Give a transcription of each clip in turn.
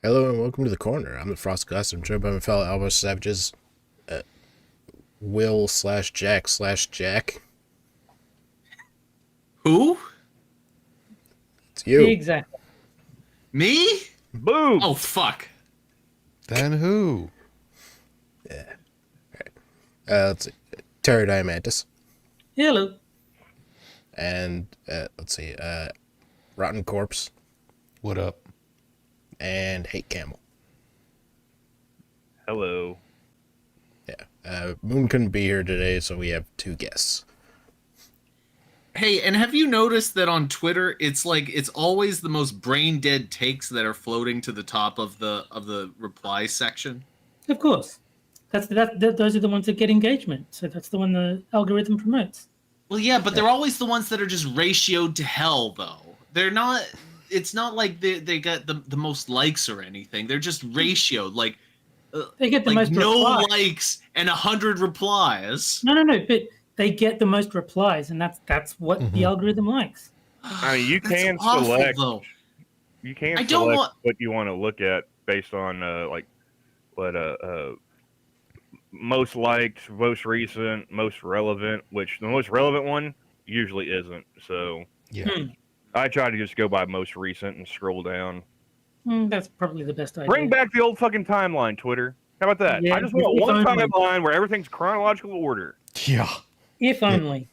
Hello and welcome to the corner. I'm the Frost Gus. I'm joined by my fellow Albo Savages, Will/Jack/Jack. Who? It's you. Exactly. Me? Boom! Oh, fuck. Then who? Yeah. Let's see. Terry Diamantis. Hello. And, let's see, RotnCorpse. What up? And Hate Camel. Hello. Yeah. Moon couldn't be here today, so we have two guests. Hey, and have you noticed that on Twitter, it's always the most brain dead takes that are floating to the top of the reply section? Of course. Those are the ones that get engagement. So that's the one the algorithm promotes. Well, yeah, but they're always the ones that are just ratioed to hell, though. They're not. It's not like they got the most likes or anything. They're just ratioed. Like They get the most no replies. likes and 100 replies. No. But they get the most replies, and that's what the algorithm likes. I mean, you That's can awful, select. though. You can I don't select want- what you want to look at based on most liked, most recent, most relevant. Which the most relevant one usually isn't. So Yeah. I try to just go by most recent and scroll down. That's probably the best idea. Bring back the old fucking timeline, Twitter. How about that? Yeah, I just want if one only. timeline where everything's chronological order. Yeah. If only.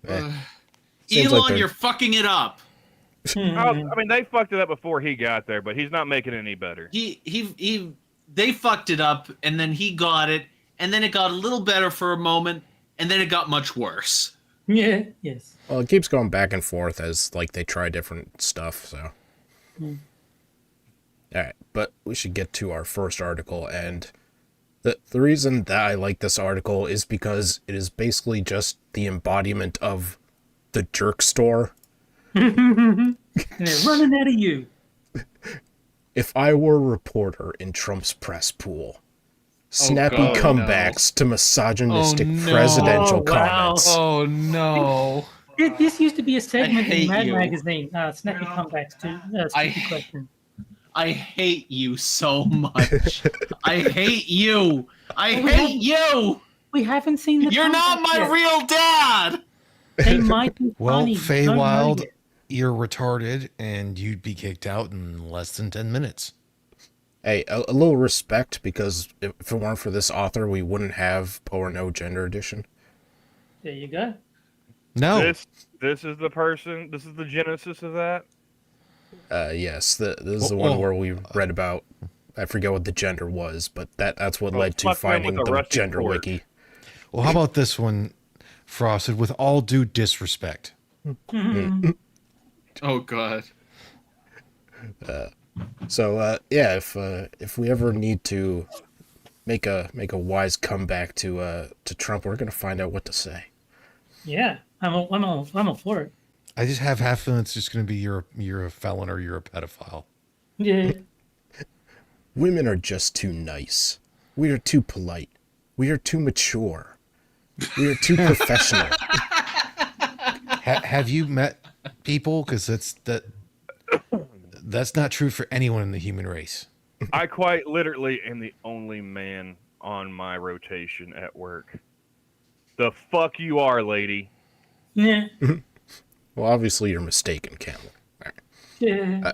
Seems Elon, like they're- you're fucking it up. I mean, they fucked it up before he got there, but he's not making it any better. They fucked it up, and then he got it, and then it got a little better for a moment, and then it got much worse. Yeah. Yes. Well, it keeps going back and forth as, like, they try different stuff, so. Alright, but we should get to our first article, and the reason that I like this article is because it is basically just the embodiment of the jerk store. And they're running out of you. If I were a reporter in Trump's press pool, snappy God, comebacks to misogynistic Oh, no. presidential Oh, wow. comments. Oh no! This used to be a segment hate in Mad you. Magazine. Snappy comebacks to Stupid Question. I hate you so much. I hate you. I hate you. We haven't seen the. You're not comebacks my yet. real dad. They might be Well, funny. Feywild, Don't know yet. you're retarded, and you'd be kicked out in less than 10 minutes. Hey, a little respect, because if it weren't for this author, we wouldn't have Poe or No Gender Edition. There you go. No. This is the person. This is the genesis of that. Yes, this is the one where we read about, I forget what the gender was, but that's what led to fuck them finding with the the rusty gender fork. wiki. Well, how about this one, Frosted? With all due disrespect. Oh god. So, yeah, if we ever need to make a wise comeback to Trump, we're gonna find out what to say. Yeah, I'm all for it. I just have half feeling it's just going to be you're a felon or you're a pedophile. Yeah. Women are just too nice. We are too polite. We are too mature. We are too professional. Have you met people? Because that's not true for anyone in the human race. I quite literally am the only man on my rotation at work. The fuck you are, lady. Yeah. Well, obviously you're mistaken, Camel. Yeah.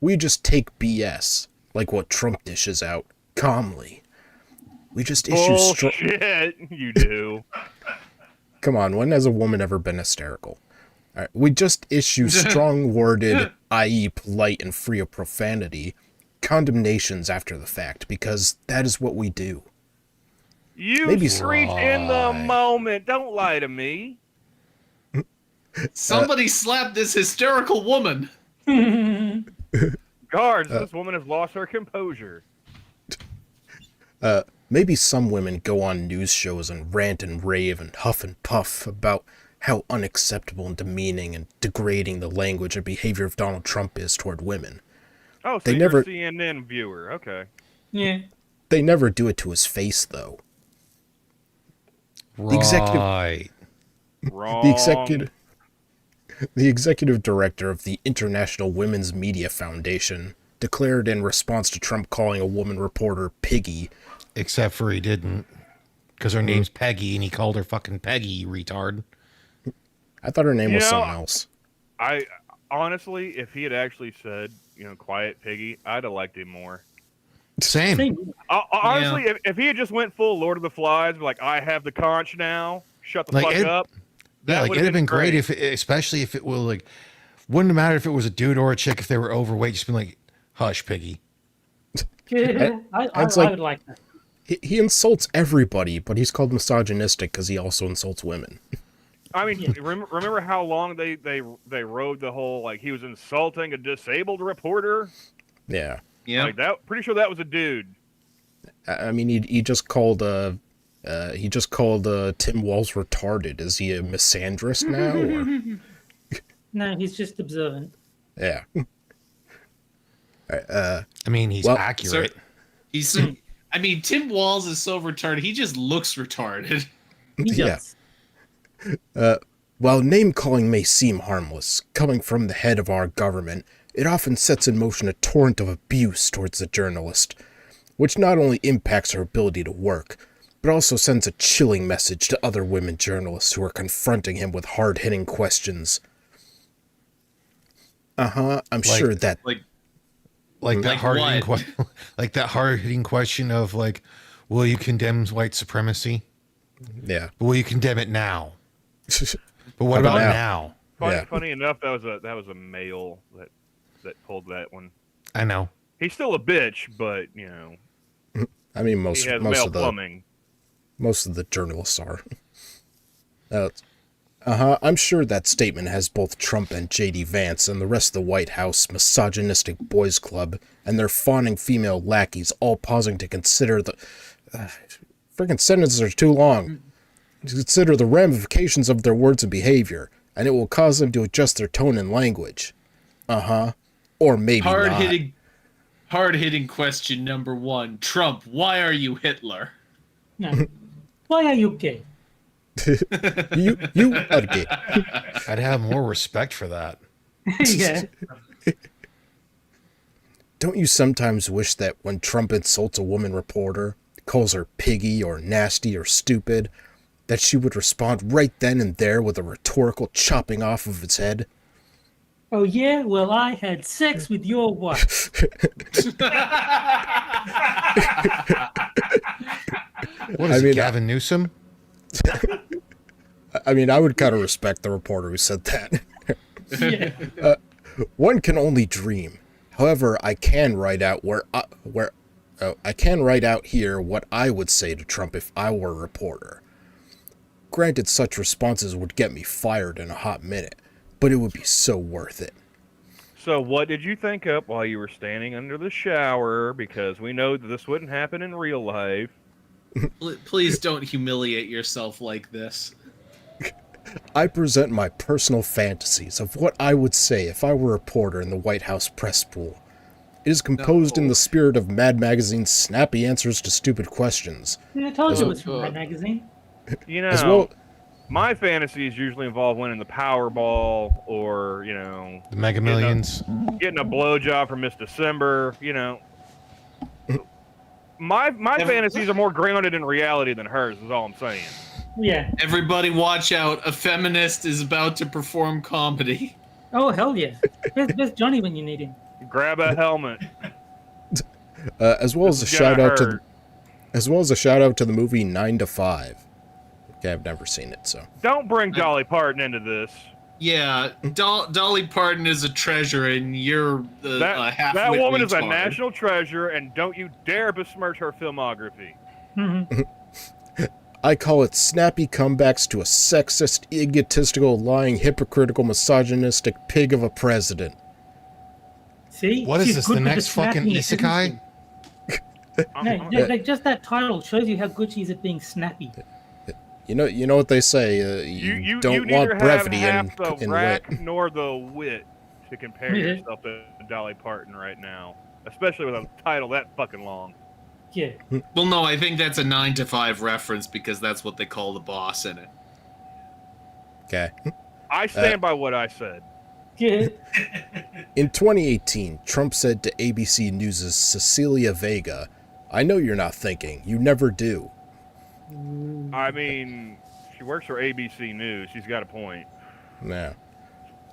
We just take BS, like what Trump dishes out, calmly. We just issue Bullshit, you do. Come on, when has a woman ever been hysterical? All right, we just issue strong-worded, i.e. polite and free of profanity, condemnations after the fact, because that is what we do. You Maybe screech in the Right. moment. Don't lie to me. Somebody slapped this hysterical woman. Guards, this woman has lost her composure. Maybe some women go on news shows and rant and rave and huff and puff about how unacceptable and demeaning and degrading the language and behavior of Donald Trump is toward women. Oh, so They you're never- a CNN viewer. Okay. Yeah. They never do it to his face, though. The executive- Right. Wrong. The executive director of the International Women's Media Foundation, declared in response to Trump calling a woman reporter Piggy. Except for he didn't. Because her name's Peggy, and he called her fucking Peggy, you retard. I thought her name was something else. I honestly, if he had actually said, quiet piggy, I'd have liked him more. Same. Honestly, if he had just went full Lord of the Flies, like, I have the conch now, shut the fuck up. Yeah, like, it'd have been great if, especially if it was like, wouldn't matter if it was a dude or a chick, if they were overweight, just been like, hush, piggy. Yeah, I would like that. He insults everybody, but he's called misogynistic because he also insults women. I mean, remember how long they rode the whole, like, he was insulting a disabled reporter? Yeah. Yeah. Like, that, pretty sure that was a dude. I mean, he just called Tim Walz retarded. Is he a misandrist now? Or? No, he's just observant. Yeah. I mean, he's accurate. Tim Walz is so retarded. He just looks retarded. He does. While name-calling may seem harmless, coming from the head of our government, it often sets in motion a torrent of abuse towards the journalist, which not only impacts her ability to work, but also sends a chilling message to other women journalists who are confronting him with hard-hitting questions. I'm sure that... Like that hard-hitting question of, like, will you condemn white supremacy? Yeah. But will you condemn it now? But what about now? Funny enough, that was a male that pulled that one. I know. He's still a bitch, but I mean, most he has male of the plumbing. Most of the journalists are. I'm sure that statement has both Trump and J.D. Vance and the rest of the White House misogynistic boys club and their fawning female lackeys all pausing to consider the... freaking sentences are too long. To consider the ramifications of their words and behavior, and it will cause them to adjust their tone and language. Or maybe not. Hard-hitting question number 1. Trump, why are you Hitler? No. Why are you gay? you are gay. I'd have more respect for that. Yeah. Don't you sometimes wish that when Trump insults a woman reporter, calls her piggy or nasty or stupid, that she would respond right then and there with a rhetorical chopping off of its head? Oh, yeah? Well, I had sex with your wife. What is it, Gavin Newsom? I mean, I would kind of respect the reporter who said that. Yeah. One can only dream. However, I can write out I can write out here what I would say to Trump if I were a reporter. Granted, such responses would get me fired in a hot minute, but it would be so worth it. So what did you think up while you were standing under the shower? Because we know that this wouldn't happen in real life. Please don't humiliate yourself like this. I present my personal fantasies of what I would say if I were a reporter in the White House press pool. It is composed in the spirit of Mad Magazine's snappy answers to stupid questions. Yeah, I told you it was from Mad Magazine. As well, my fantasies usually involve winning the Powerball or, the Mega Millions. Getting a blowjob from Miss December, My fantasies are more grounded in reality than hers, is all I'm saying. Yeah. Everybody watch out. A feminist is about to perform comedy. Oh, hell yeah. Where's Johnny when you need him? Grab a helmet. as well as a shout out to the movie 9 to 5. Okay, I've never seen it, so. Don't bring Dolly Parton into this. Yeah, Dolly Parton is a treasure, and you're the half. That woman is a national treasure, and don't you dare besmirch her filmography. Mm-hmm. I call it snappy comebacks to a sexist, egotistical, lying, hypocritical, misogynistic pig of a president. See? What is She's this, good the with next fucking snappiness, isn't isekai? she? No, just that title shows you how good she is at being snappy. You know what they say. You don't want brevity have in the wit. rack nor the wit to compare yourself to Dolly Parton right now, especially with a title that fucking long. Yeah. Well, no, I think that's a 9 to 5 reference because that's what they call the boss in it. Okay. I stand by what I said. Yeah. In 2018, Trump said to ABC News' Cecilia Vega, "I know you're not thinking. You never do." I mean, she works for ABC News. She's got a point. Nah.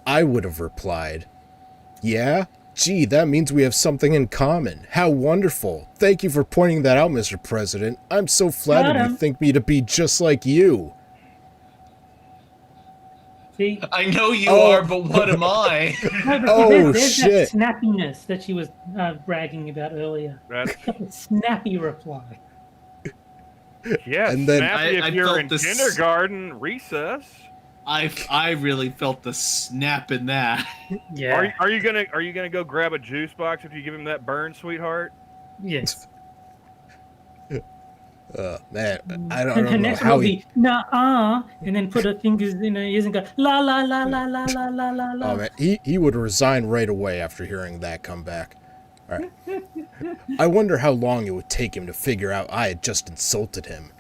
I would have replied, "Yeah? Gee, that means we have something in common. How wonderful. Thank you for pointing that out, Mr. President. I'm so flattered you think me to be just like you." See, I know you Oh. are, but what am I? no, but Oh, there's shit. that snappiness that she was bragging about earlier. That's A snappy reply. yeah, And then- snappy I if you're felt in this- kindergarten recess. I really felt the snap in that. Yeah. Are you gonna go grab a juice box if you give him that burn, sweetheart? Yes. Man, I And don't her know next how will he... be nah, and then put her fingers in her ears and go la la la la la la la la la. Oh, man, he would resign right away after hearing that comeback. All right. I wonder how long it would take him to figure out I had just insulted him.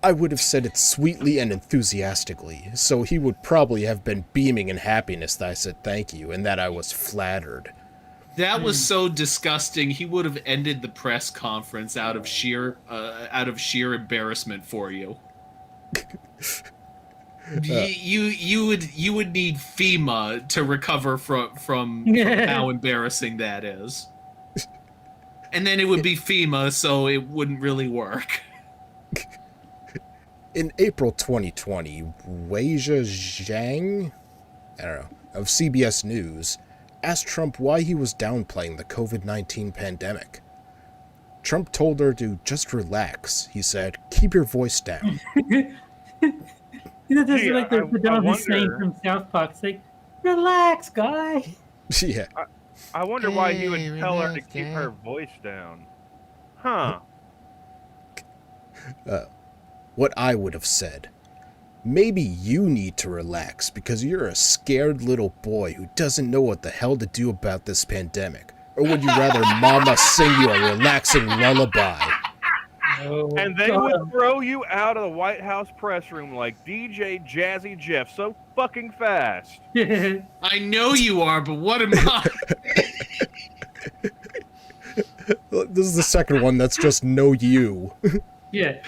I would have said it sweetly and enthusiastically, so he would probably have been beaming in happiness that I said thank you and that I was flattered. That was so disgusting. He would have ended the press conference out of sheer embarrassment for you. You would need FEMA to recover from how embarrassing that is. And then it would be FEMA, so it wouldn't really work. In April 2020, Weijia Zhang, I don't know, of CBS News, asked Trump why he was downplaying the COVID-19 pandemic. Trump told her to just relax. He said, "Keep your voice down." You know, there's Gee, like the dumb saying wonder- from South Park. It's like, relax, guy. Yeah. I wonder why he would Hey, tell her to relax, keep Dad. her voice down. Huh. What I would have said. Maybe you need to relax because you're a scared little boy who doesn't know what the hell to do about this pandemic. Or would you rather Mama sing you a relaxing lullaby? Oh, And they would throw you out of the White House press room like DJ Jazzy Jeff so fucking fast. I know you are, but what am I? This is the second one that's just no you. yeah.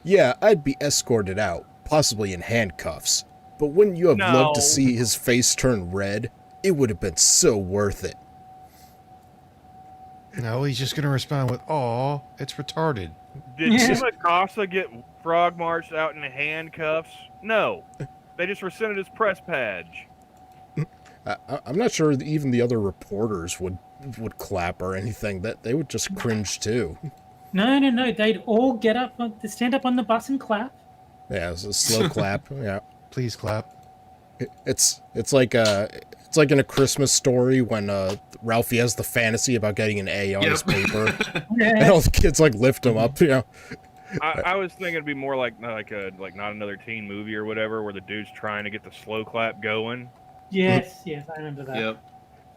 Yeah, I'd be escorted out, possibly in handcuffs. But wouldn't you have loved to No. see his face turn red? It would have been so worth it. No, he's just gonna respond with, "Aw, it's retarded." Did Yeah. Jim Acosta get frog marched out in handcuffs? No. They just rescinded his press badge. I'm not sure that even the other reporters would clap or anything. That they would just cringe too. No. They'd all get up, stand up on the bus and clap. Yeah, it's a slow clap. Yeah, Please clap. it's like in A Christmas Story when Ralphie has the fantasy about getting an A on his paper, and all the kids like lift him up. You know, I was thinking it'd be more like Not Another Teen Movie or whatever, where the dude's trying to get the slow clap going. Yes, I remember that.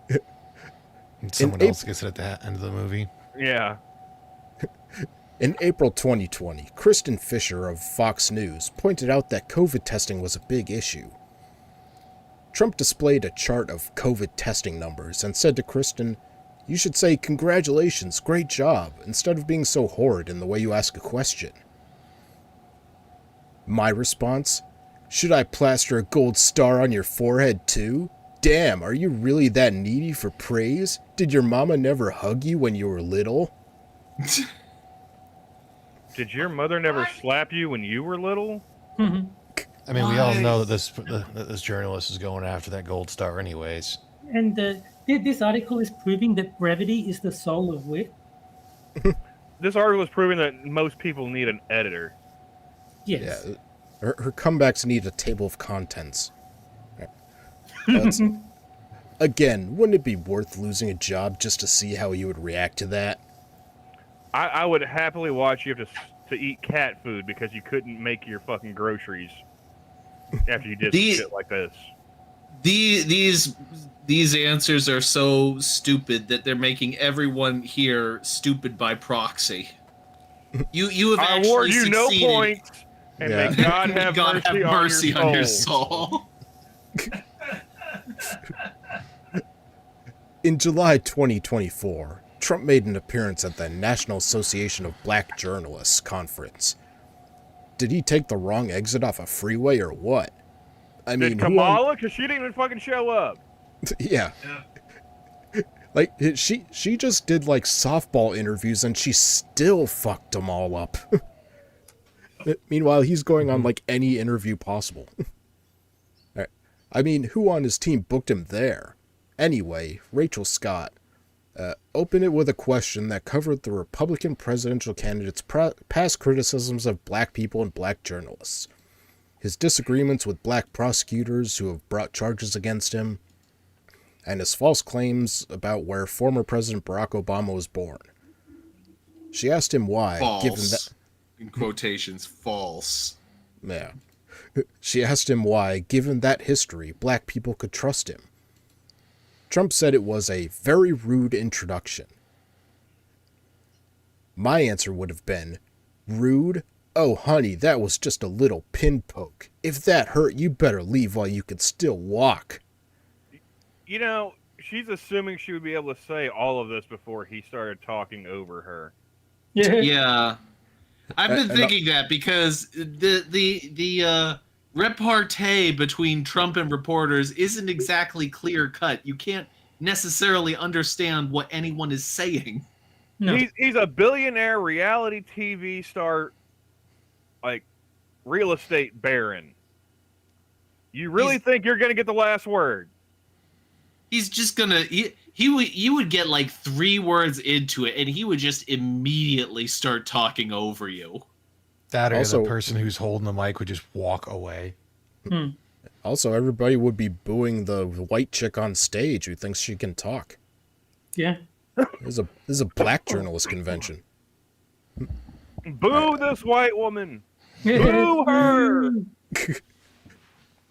Yep. And someone In else gets it at the end of the movie. Yeah. in April 2020, Kristen Fisher of Fox News pointed out that COVID testing was a big issue. Trump displayed a chart of COVID testing numbers and said to Kristen, "You should say congratulations, great job, instead of being so horrid in the way you ask a question." My response? "Should I plaster a gold star on your forehead too? Damn, are you really that needy for praise? Did your mama never hug you when you were little?" Did your mother never slap you when you were little? Mhm. I mean, we all Why? know that this journalist is going after that gold star, anyways. And this article is proving that brevity is the soul of wit. This article is proving that most people need an editor. Yes. Yeah, her comebacks need a table of contents. That's- Again, wouldn't it be worth losing a job just to see how you would react to that? I would happily watch you have to eat cat food because you couldn't make your fucking groceries after you did The- some shit like this. These answers are so stupid that they're making everyone here stupid by proxy. You have I actually award you no succeeded. points, and Yeah. may God have God mercy, have mercy on on your soul. soul. In July 2024, Trump made an appearance at the National Association of Black Journalists conference. Did he take the wrong exit off a freeway or what? I mean, Did Kamala? Because she didn't even fucking show up. Yeah. Like, she just did, like, softball interviews, and she still fucked them all up. Meanwhile, he's going on, like, any interview possible. I mean, who on his team booked him there? Anyway, Rachel Scott opened it with a question that covered the Republican presidential candidate's past criticisms of black people and black journalists, his disagreements with black prosecutors who have brought charges against him, and his false claims about where former President Barack Obama was born. She asked him why, given that... In quotations, false. Yeah. She asked him why, given that history, black people could trust him. Trump said it was a very rude introduction. My answer would have been, rude? Oh, honey, that was just a little pin poke. If that hurt, you better leave while you can still walk. You know, she's assuming she would be able to say all of this before he started talking over her. Yeah. I've been thinking that because the repartee between Trump and reporters isn't exactly clear cut. You can't necessarily understand what anyone is saying. No. He's a billionaire reality TV star, like real estate baron. You really think you're gonna get the last word? He's just gonna you would get like 3 words into it and he would just immediately start talking over you. That or Also- the person who's holding the mic would just walk away. Also, everybody would be booing the white chick on stage who thinks she can talk. Yeah. This is a black journalist convention. Boo this white woman! Boo her!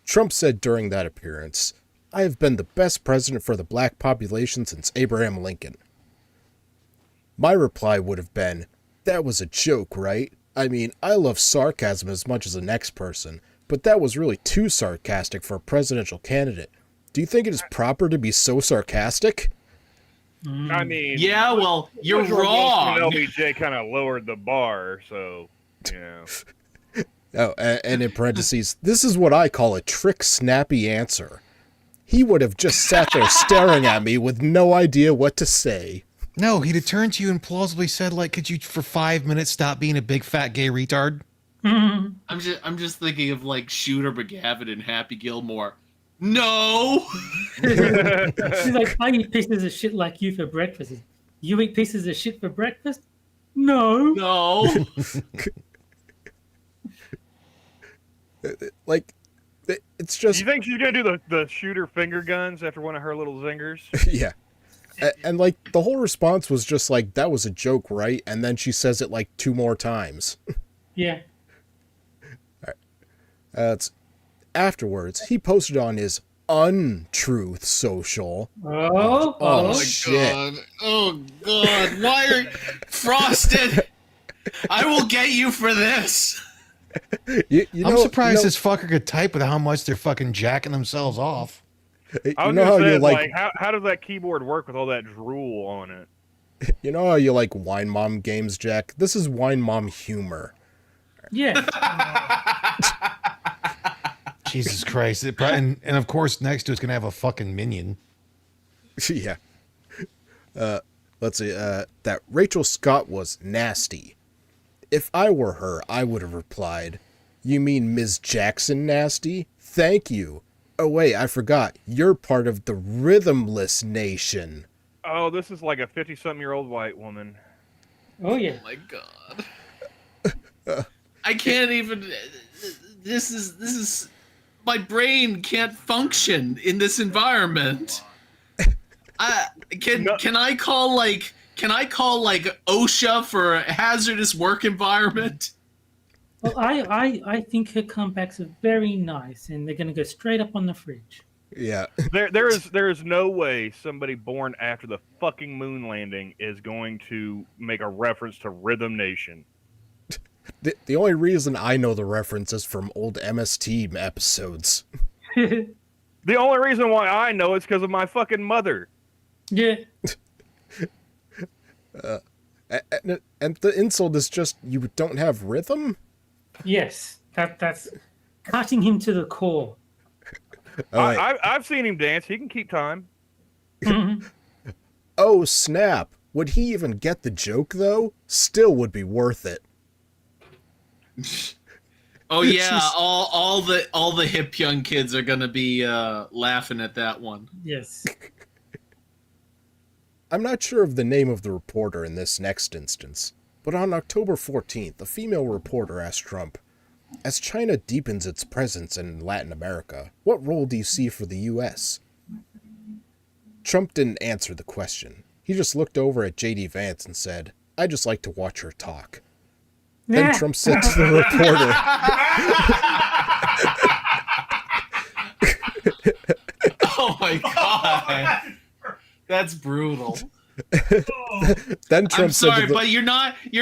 Trump said during that appearance, I have been the best president for the black population since Abraham Lincoln. My reply would have been, that was a joke, right? I mean, I love sarcasm as much as the next person, but that was really too sarcastic for a presidential candidate. Do you think it is proper to be so sarcastic? I mean, Yeah, well, you're Woodrow wrong. Wilson and LBJ kind of lowered the bar, so you know. Oh, and in parentheses, this is what I call a trick snappy answer. He would have just sat there staring at me with no idea what to say. No, he'd have turned to you and plausibly said, like, could you for 5 minutes stop being a big fat gay retard? I'm just thinking of like Shooter McGavin and Happy Gilmore. No. She's like, I eat pieces of shit like you for breakfast. You eat pieces of shit for breakfast? No. No. Like, it's just... You think she's gonna do the shooter finger guns after one of her little zingers? Yeah. And, like, the whole response was just like, that was a joke, right? And then she says it, like, 2 more times. Yeah. Afterwards, he posted on his untruth social. Oh, my shit. God. Oh God. Why are Frosted? I will get you for this. You I'm know, surprised you know, this fucker could type with how much they're fucking jacking themselves off. You I was know how gonna say, you like, how does that keyboard work with all that drool on it? you know how you like Wine Mom games, Jack? This is Wine Mom humor. yeah. Jesus Christ. And of course, next to it's going to have a fucking minion. Yeah. Let's see. That Rachel Scott was nasty. If I were her, I would have replied, you mean Ms. Jackson nasty? Thank you. Oh, wait, I forgot. You're part of the Rhythmless Nation. Oh, this is like a 50-something-year-old white woman. Oh, yeah. Oh my God. I can't even. This is. My brain can't function in this environment. Can I call like OSHA for a hazardous work environment? Well, I think her comebacks are very nice, and they're going to go straight up on the fridge. Yeah. There is no way somebody born after the fucking moon landing is going to make a reference to Rhythm Nation. The only reason I know the reference is from old MST episodes. The only reason why I know it's because of my fucking mother. Yeah. And the insult is just you don't have rhythm. Yes. That's cutting him to the core. All right. I've seen him dance. He can keep time. Oh snap! Would he even get the joke though? Still would be worth it. Oh yeah, all the hip young kids are gonna be laughing at that one. Yes. I'm not sure of the name of the reporter in this next instance, but on October 14th, a female reporter asked Trump, "As China deepens its presence in Latin America, what role do you see for the U.S.?" Trump didn't answer the question. He just looked over at J.D. Vance and said, "I just like to watch her talk." Then Yeah. Trump said to the reporter, Oh my god, that's brutal. then Trump I'm sorry, said to the, but you're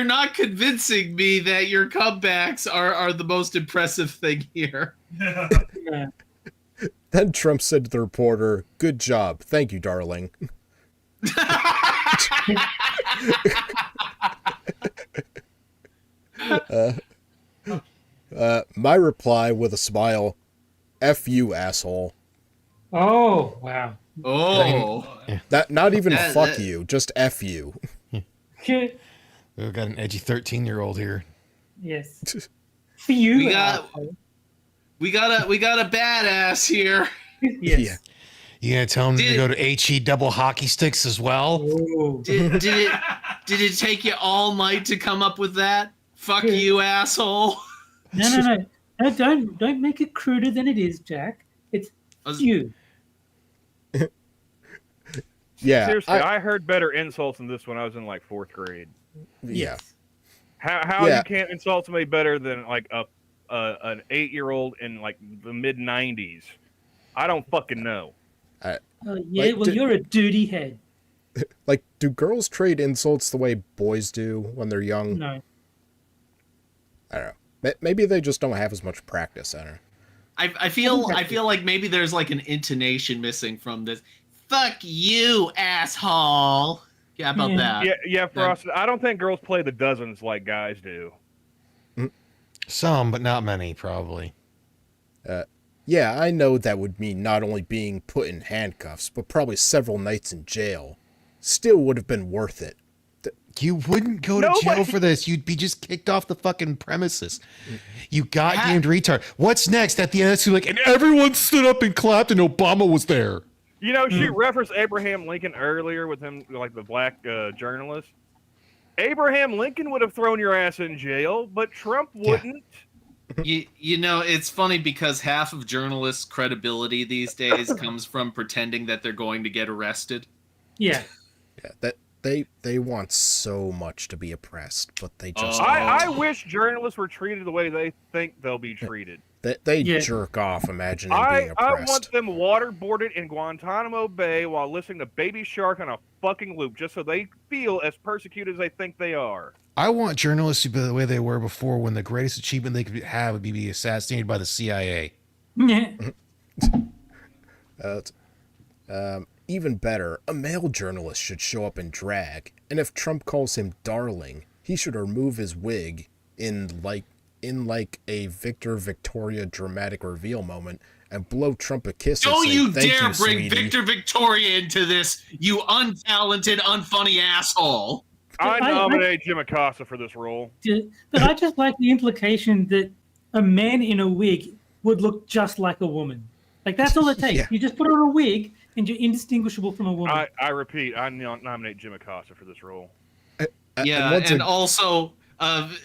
not convincing me that your comebacks are the most impressive thing here. Yeah. Then Trump said to the reporter, "Good job. Thank you, darling." My reply with a smile, "F you, asshole." Oh wow. Oh, Not even That- fuck that- you, just F you. Shit. We've got an edgy 13-year-old here. Yes. For you. We got- asshole. we got a badass here. Yes. Yeah. You gonna tell him to Did- go to HE double hockey sticks as well? Oh. Did it take you all night to come up with that? Fuck Yeah. you, asshole. No. No, don't make it cruder than it is, Jack. It's you. Yeah. Seriously, I heard better insults than this when I was in like 4th grade. Yeah. How Yeah. you can't insult somebody better than like an 8-year-old in like the mid 90s? I don't fucking know. Oh, yeah, Like, well, did- you're a duty head. Like, do girls trade insults the way boys do when they're young? No. I don't know. Maybe they just don't have as much practice. I don't know. I feel like maybe there's like an intonation missing from this. Fuck you, asshole. Yeah, how about Yeah. that? Yeah, Frost. I don't think girls play the dozens like guys do. Some, but not many, probably. Yeah, I know that would mean not only being put in handcuffs, but probably several nights in jail. Still would have been worth it. You wouldn't go to jail Nobody- for this. You'd be just kicked off the fucking premises. You goddamned retard. What's next? At the end, it's like, and everyone stood up and clapped, and Obama was there. You know, she referenced Abraham Lincoln earlier with him, like the black journalist. Abraham Lincoln would have thrown your ass in jail, but Trump wouldn't. You know, it's funny because half of journalists' credibility these days comes from pretending that they're going to get arrested. Yeah. Yeah, that they want so much to be oppressed, but they just Oh. I wish journalists were treated the way they think they'll be treated. they Yeah. jerk off imagining being I oppressed. want them waterboarded in Guantanamo Bay while listening to Baby Shark on a fucking loop, just so they feel as persecuted as they think they are. I want journalists to be the way they were before, when the greatest achievement they could have would be assassinated by the CIA. Yeah. Even better, a male journalist should show up in drag, and if Trump calls him darling, he should remove his wig in like a Victor Victoria dramatic reveal moment and blow Trump a kiss. and Don't say, you "Thank dare you, bring sweetie." Victor Victoria into this, you untalented, unfunny asshole. I I- nominate Jim Acosta for this role. But I just like the implication that a man in a wig would look just like a woman. Like, that's all it takes. Yeah. You just put on a wig and you're indistinguishable from a woman. I repeat, I nominate Jim Acosta for this role. Yeah, once and ag- also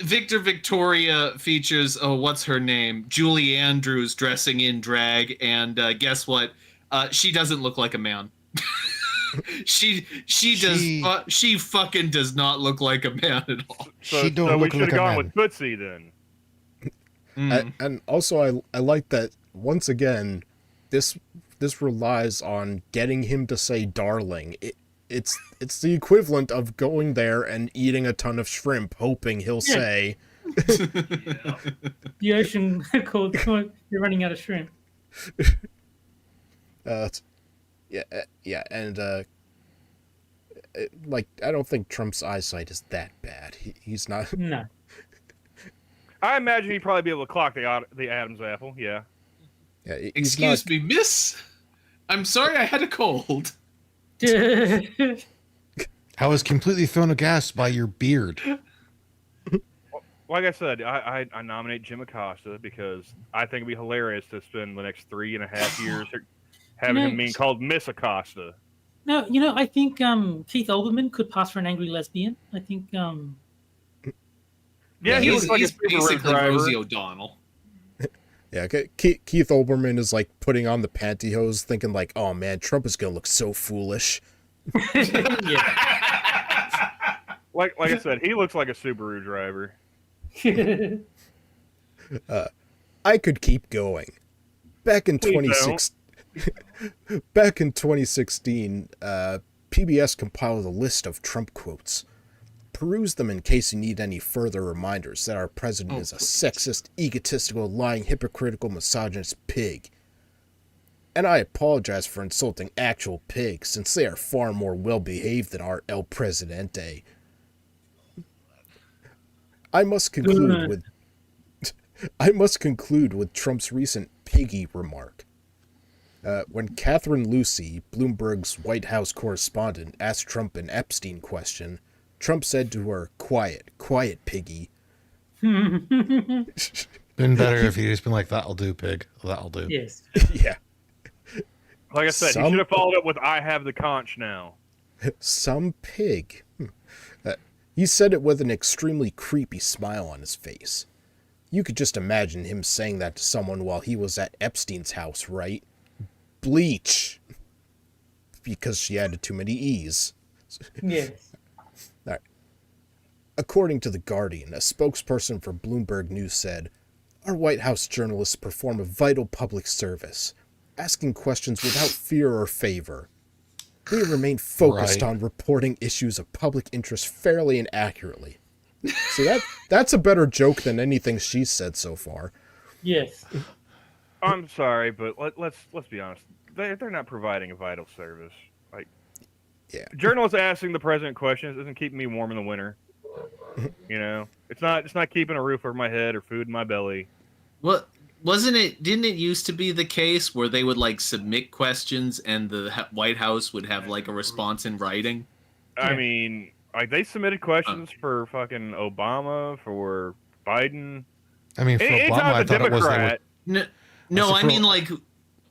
Victor Victoria features what's her name, Julie Andrews dressing in drag, and guess what? She doesn't look like a man. she fucking does not look like a man at all. So, She don't so we look should like have a gone man. with Tootsie then. And also, I like that once again, this relies on getting him to say darling. It's the equivalent of going there and eating a ton of shrimp, hoping he'll say, The ocean called, you're running out of shrimp. And like, I don't think Trump's eyesight is that bad. He's not. No. I imagine he'd probably be able to clock the Adam's apple. Yeah. Yeah, he's Excuse not, me, miss. I'm sorry, I had a cold. I was completely thrown aghast by your beard. Like I said, I nominate Jim Acosta because I think it'd be hilarious to spend the next 3.5 years having him being called Miss Acosta. No, I think Keith Olbermann could pass for an angry lesbian. I think Yeah, he he's looks like a basically Subaru driver. Rosie O'Donnell. yeah, Keith Olbermann is like putting on the pantyhose, thinking like, "Oh man, Trump is gonna look so foolish." yeah. Like I said, he looks like a Subaru driver. I could keep going. Back in Please 2016, PBS compiled a list of Trump quotes. Peruse them in case you need any further reminders that our president is a sexist, egotistical, lying, hypocritical, misogynist pig. And I apologize for insulting actual pigs, since they are far more well-behaved than our El Presidente. I must conclude with Trump's recent piggy remark. When Catherine Lucy, Bloomberg's White House correspondent, asked Trump an Epstein question, Trump said to her, "Quiet, quiet, piggy." Been better if he'd just been like, "That'll do, pig. That'll do." Yes. Yeah. Like I said, he should have followed up with "I have the conch now." Some pig. He said it with an extremely creepy smile on his face. You could just imagine him saying that to someone while he was at Epstein's house, right? Bleach. Because she added too many E's. Yes. All right. According to The Guardian, a spokesperson for Bloomberg News said, "Our White House journalists perform a vital public service, asking questions without fear or favor. We remain focused on reporting issues of public interest fairly and accurately." See, that's a better joke than anything she's said so far. Yes. I'm sorry, but let's be honest. They're not providing a vital service. Like, Yeah. journalists asking the president questions isn't keeping me warm in the winter. It's not keeping a roof over my head or food in my belly. What didn't it used to be the case where they would like submit questions and the White House would have like a response in writing? I mean, like they submitted questions for fucking Obama, for Biden. I mean, for Obama, Anytime I a thought it was they Democrat, No, Also I for- mean like.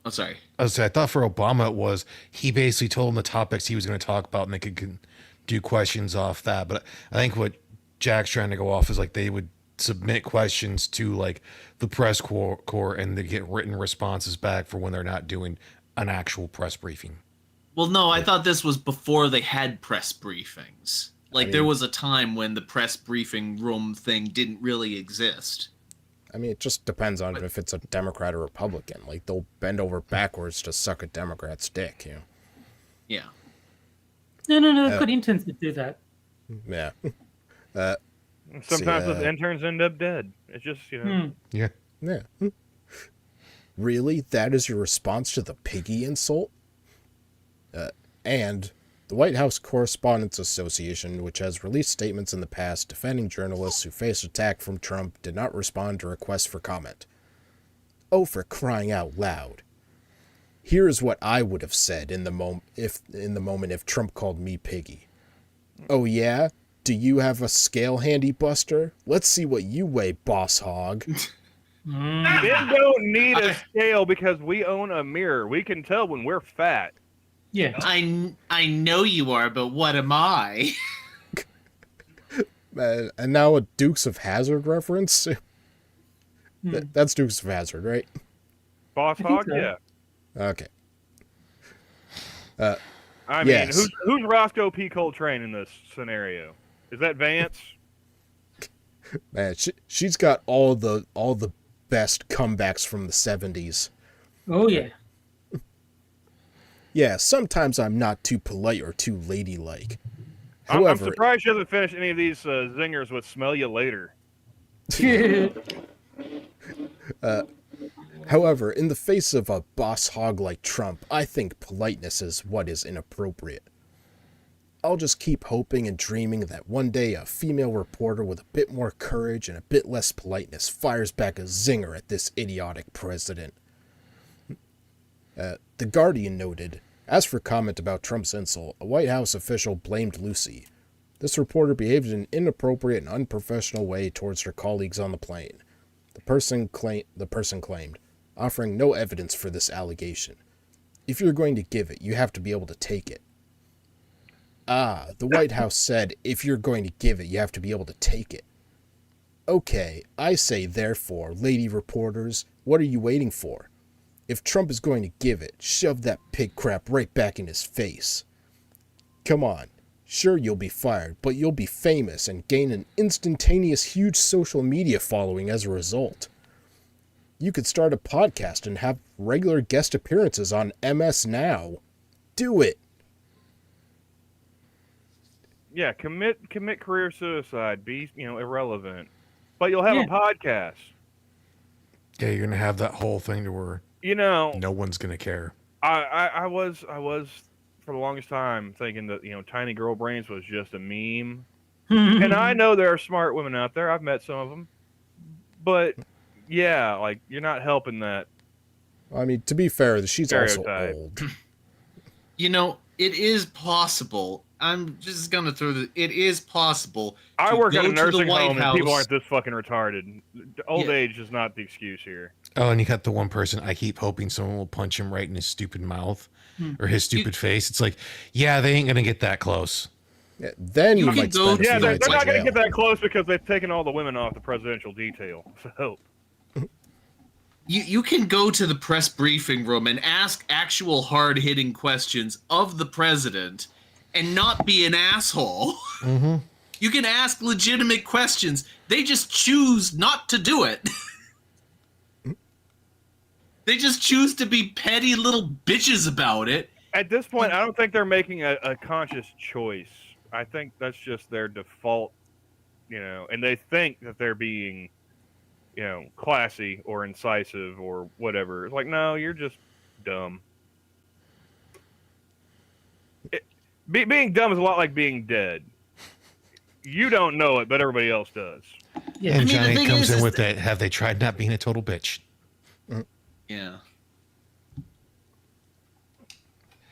Oh, sorry. I thought for Obama it was he basically told them the topics he was going to talk about and they could do questions off that. But I think what Jack's trying to go off is like they would submit questions to like the press corps and they get written responses back for when they're not doing an actual press briefing. Well, no, I thought this was before they had press briefings. Like there was a time when the press briefing room thing didn't really exist. I mean, it just depends on if it's a Democrat or Republican. Like, they'll bend over backwards to suck a Democrat's dick, Yeah. No. They've got interns that do that. Yeah. sometimes those interns end up dead. It's just Yeah. Yeah. Really? That is your response to the piggy insult? And the White House Correspondents Association, which has released statements in the past defending journalists who faced attack from Trump, did not respond to requests for comment. Oh, for crying out loud. Here is what I would have said in the moment if Trump called me piggy. "Oh yeah? Do you have a scale handy, Buster? Let's see what you weigh, boss hog." Men don't need a scale because we own a mirror. We can tell when we're fat. Yeah. I know you are, but what am I? And now a Dukes of Hazzard reference? That's Dukes of Hazzard, right? Boss think hog, so. yeah. Okay. I mean, Yes. who's Roscoe P. Coltrane in this scenario? Is that Vance? Man, she's got all the best comebacks from the 70s. Oh yeah. Yeah, sometimes I'm not too polite or too ladylike. I'm However, surprised she hasn't finished any of these zingers with "Smell You Later." However, in the face of a boss hog like Trump, I think politeness is what is inappropriate. I'll just keep hoping and dreaming that one day a female reporter with a bit more courage and a bit less politeness fires back a zinger at this idiotic president. The Guardian noted, as for comment about Trump's insult, a White House official blamed Lucy. This reporter behaved in an inappropriate and unprofessional way towards her colleagues on the plane. The person claimed, offering no evidence for this allegation. If you're going to give it, you have to be able to take it. The White House said, if you're going to give it, you have to be able to take it. Okay, I say therefore, lady reporters, what are you waiting for? If Trump is going to give it, shove that pig crap right back in his face. Come on. Sure, you'll be fired, but you'll be famous and gain an instantaneous huge social media following as a result. You could start a podcast and have regular guest appearances on MS Now. Do it. Yeah, commit career suicide. Be irrelevant, but you'll have a podcast. Yeah, you're gonna have that whole thing to where no one's gonna care. I was for the longest time thinking that tiny girl brains was just a meme, and I know there are smart women out there. I've met some of them, but yeah, like you're not helping that. I mean, to be fair, she's stereotype. also old. It is possible. I'm just gonna throw it is possible. I work at a nursing home, House. and people aren't this fucking retarded. Old age is not the excuse here. Oh, and you got the one person I keep hoping someone will punch him right in his stupid mouth or his stupid face. It's like, yeah, they ain't gonna get that close. Yeah, then you might spend a few they're nights not in going to jail. get that close because they've taken all the women off the presidential detail. So You can go to the press briefing room and ask actual hard-hitting questions of the president and not be an asshole. Mm-hmm. You can ask legitimate questions. They just choose not to do it. They just choose to be petty little bitches about it. at this point, I don't think they're making a conscious choice. I think that's just their default, and they think that they're being classy or incisive or whatever. It's like, no, you're just dumb. Being dumb is a lot like being dead. You don't know it, but everybody else does. Yeah. And the Johnny thing comes is in with that- that. Have they tried not being a total bitch? Yeah.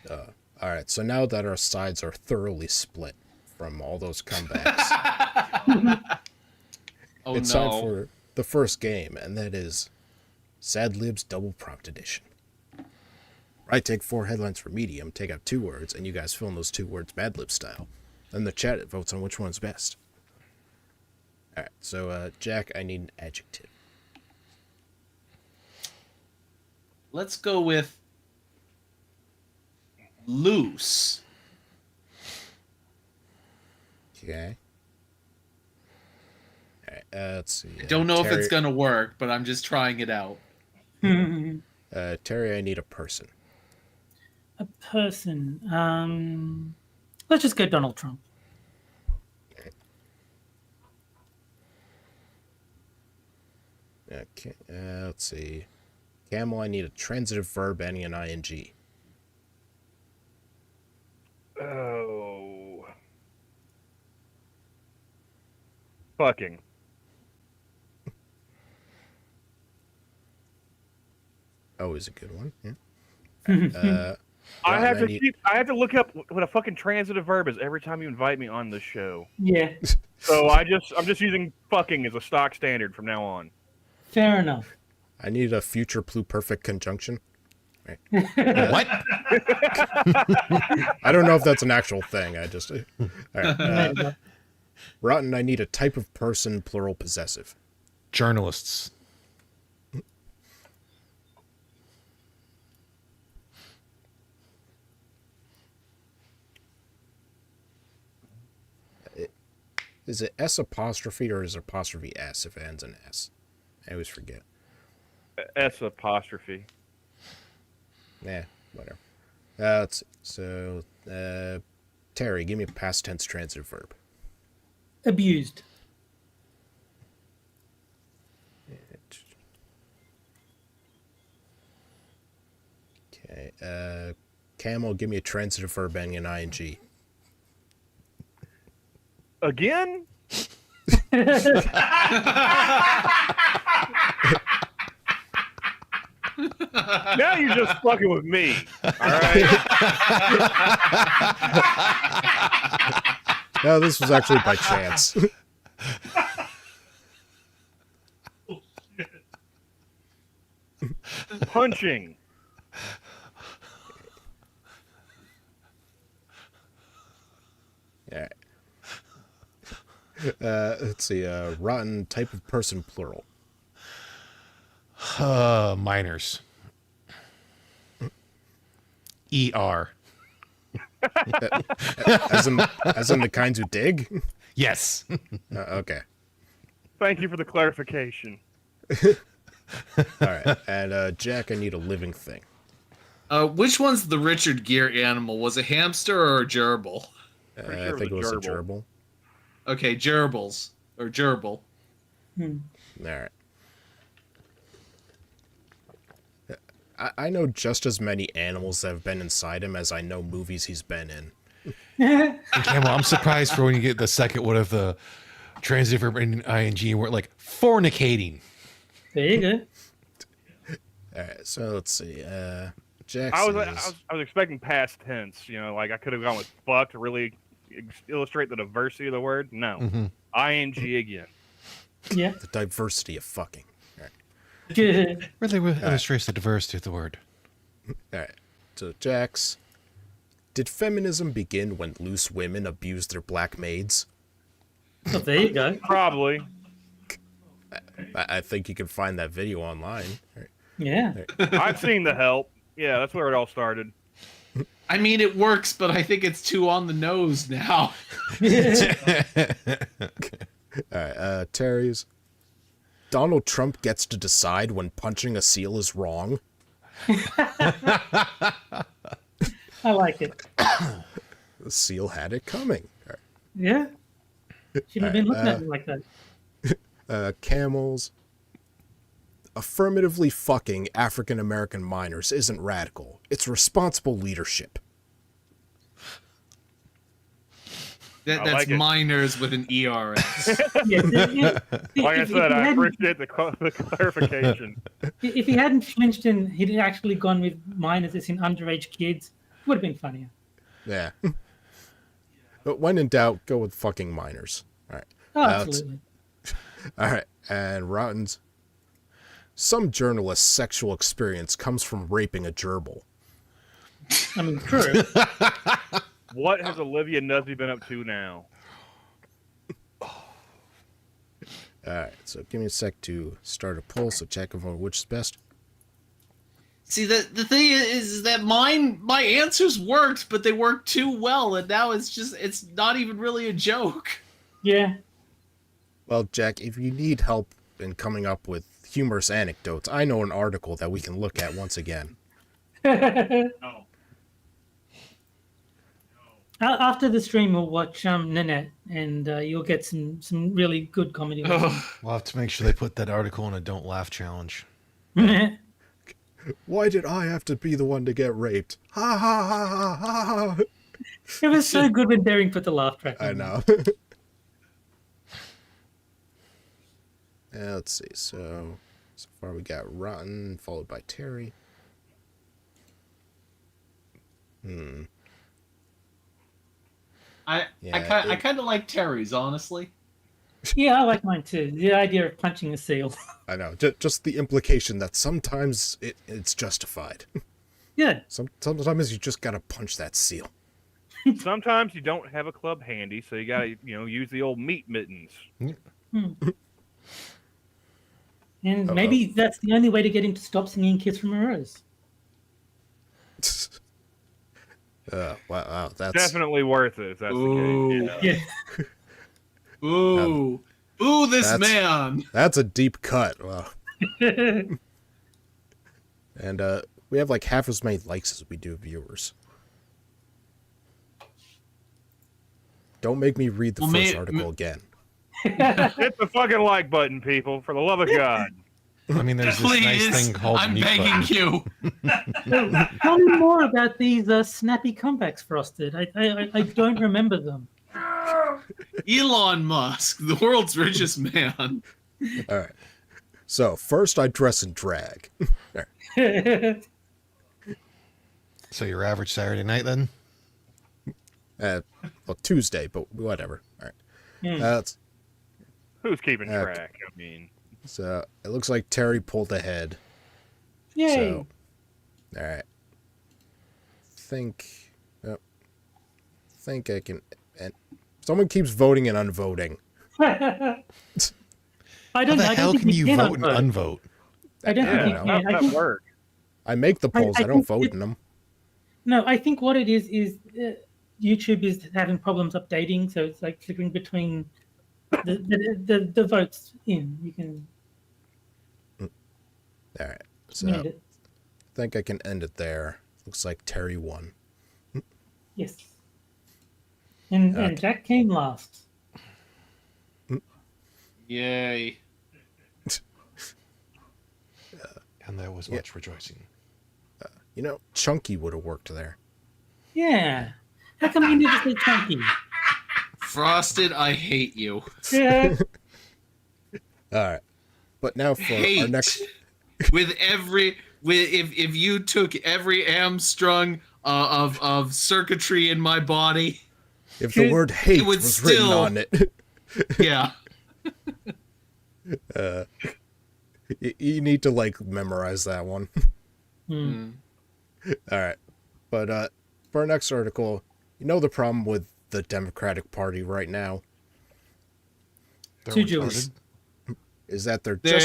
All right, so now that our sides are thoroughly split from all those comebacks, Oh it's no. time for the first game, and that is Sad Libs Double Prompt Edition. I take 4 headlines for medium, take out 2 words, and you guys fill in those 2 words Mad Lib style. Then the chat votes on which one's best. All right, so Jack, I need an adjective. Let's go with loose. Okay. All right, let's see. I don't know if Terry, it's gonna work, but I'm just trying it out. Terry, I need a person. A person. Let's just go Donald Trump. Okay, let's see. Camel, I need a transitive verb ending in ing. Oh. Fucking. Always a good one. Yeah. I have to need- I have to look up what a fucking transitive verb is every time you invite me on the show. Yeah, So I'm just using fucking as a stock standard from now on. fair enough. I need a future pluperfect conjunction. What? I don't know if that's an actual thing. I just. All right. Rotten, I need a type of person, plural possessive. Journalists. Is it S apostrophe or is it apostrophe S if it ends in S? I always forget. S apostrophe. Yeah, whatever. Let's see. So, Terry, give me a past tense transitive verb. Abused. Okay, Camel, give me a transitive verb and an ing. Again? Now you're just fucking with me. All right. No, this was actually by chance. Punching. Alright. Let's see, rotten type of person, plural. Miners. ER. As in the kinds who dig? Yes. Okay. Thank you for the clarification. Alright, and Jack, I need a living thing. Which one's the Richard Gere animal? Was it hamster or a gerbil? Pretty I sure think it was a gerbil. gerbil. Okay, gerbils. Or gerbil. Alright. I know just as many animals that have been inside him as I know movies he's been in. And Camel, I'm surprised for when you get the second one of the transitive verb in ing where like fornicating. There you go. Alright, so let's see. Jack I was says... expecting past tense. You know, like I could have gone with fuck to really illustrate the diversity of the word. No, ing again. Yeah. the diversity of fucking. Good. Really illustrates the diversity of the word. Alright, so Jax, did feminism begin when loose women abused their black maids? Oh, there you go. Probably. I think you can find that video online. Alright. Yeah. I've seen The Help. Yeah, that's where it all started. I mean, it works, but I think it's too on the nose now. Alright, Terry's. Donald Trump gets to decide when punching a seal is wrong. I like it. The seal had it coming. Yeah. Should have been looking at it like that. Camels. Affirmatively fucking African American minors isn't radical. It's responsible leadership. That's like it. minors with an ERS. Yeah. Like I If he said, I hadn't- appreciate the clarification. If he hadn't flinched and he'd actually gone with minors as in underage kids, it would have been funnier. Yeah. But when in doubt, go with fucking minors. Alright. Oh, absolutely. Alright, and Rotten's. Some journalist's sexual experience comes from raping a gerbil. I mean, true. What has Olivia Nusby been up to now? Alright, so give me a sec to start a poll, so check on which is best. See, the thing is that my answers worked, but they worked too well, and now it's not even really a joke. Yeah. Well, Jack, if you need help in coming up with humorous anecdotes, I know an article that we can look at once again. No. After the stream, we'll watch Nanette, and you'll get some really good comedy. We'll have to make sure they put that article in a don't laugh challenge. Why did I have to be the one to get raped? Ha ha ha ha ha ha. It was so good when Daring put the laugh track in. I know. Yeah, let's see. So far we got Rotten, followed by Terry. I kind of like Terry's, honestly. Yeah, I like mine too. The idea of punching a seal. I know. Just the implication that sometimes it's justified. Yeah. Sometimes you just gotta punch that seal. Sometimes you don't have a club handy, so you gotta, use the old meat mittens. And maybe that's the only way to get him to stop singing Kiss from a Rose. Wow, that's Definitely worth it if that's Ooh. the case. Yeah. Ooh. Ooh, this That's- man. that's a deep cut. Wow. And we have like half as many likes as we do viewers. Don't make me read the Well, first article again. Hit the fucking like button, people, for the love of God. I mean, there's this Please, nice thing called I'm mute begging button. you. So, tell me more about these snappy comebacks, Frosted. I don't remember them. Elon Musk, the world's richest man. All right. So first, I dress in drag. So your average Saturday night then? Well, Tuesday, but whatever. All right. Hmm. Who's keeping Okay. track? I mean, So it looks like Terry pulled ahead. Yay! So, all right. Think I can. And someone keeps voting and unvoting. I How don't. the I hell don't can think you you vote unvote. and unvote? I don't I think don't you know. can. how's I that think, work? I make the polls. I, don't think vote it- in them. No, I think what it is YouTube is having problems updating, so it's like flickering between the votes in. You can All right. So mute it. think I can end it there. Looks like Terry won. Yes. And Okay. Jack came last. Yay. And there was Yeah. much rejoicing. You know, Chunky would have worked there. Yeah. How come you never say chunky? Frosted, I hate you. Yeah. All right. But now for Hate. our next. If you took every Armstrong of circuitry in my body, If the word hate would was written still- on it, yeah. you need to like memorize that one. Hmm. All right. But for our next article, you know the problem with the Democratic Party right now They're Too retarded. Jewish. is that they're They're-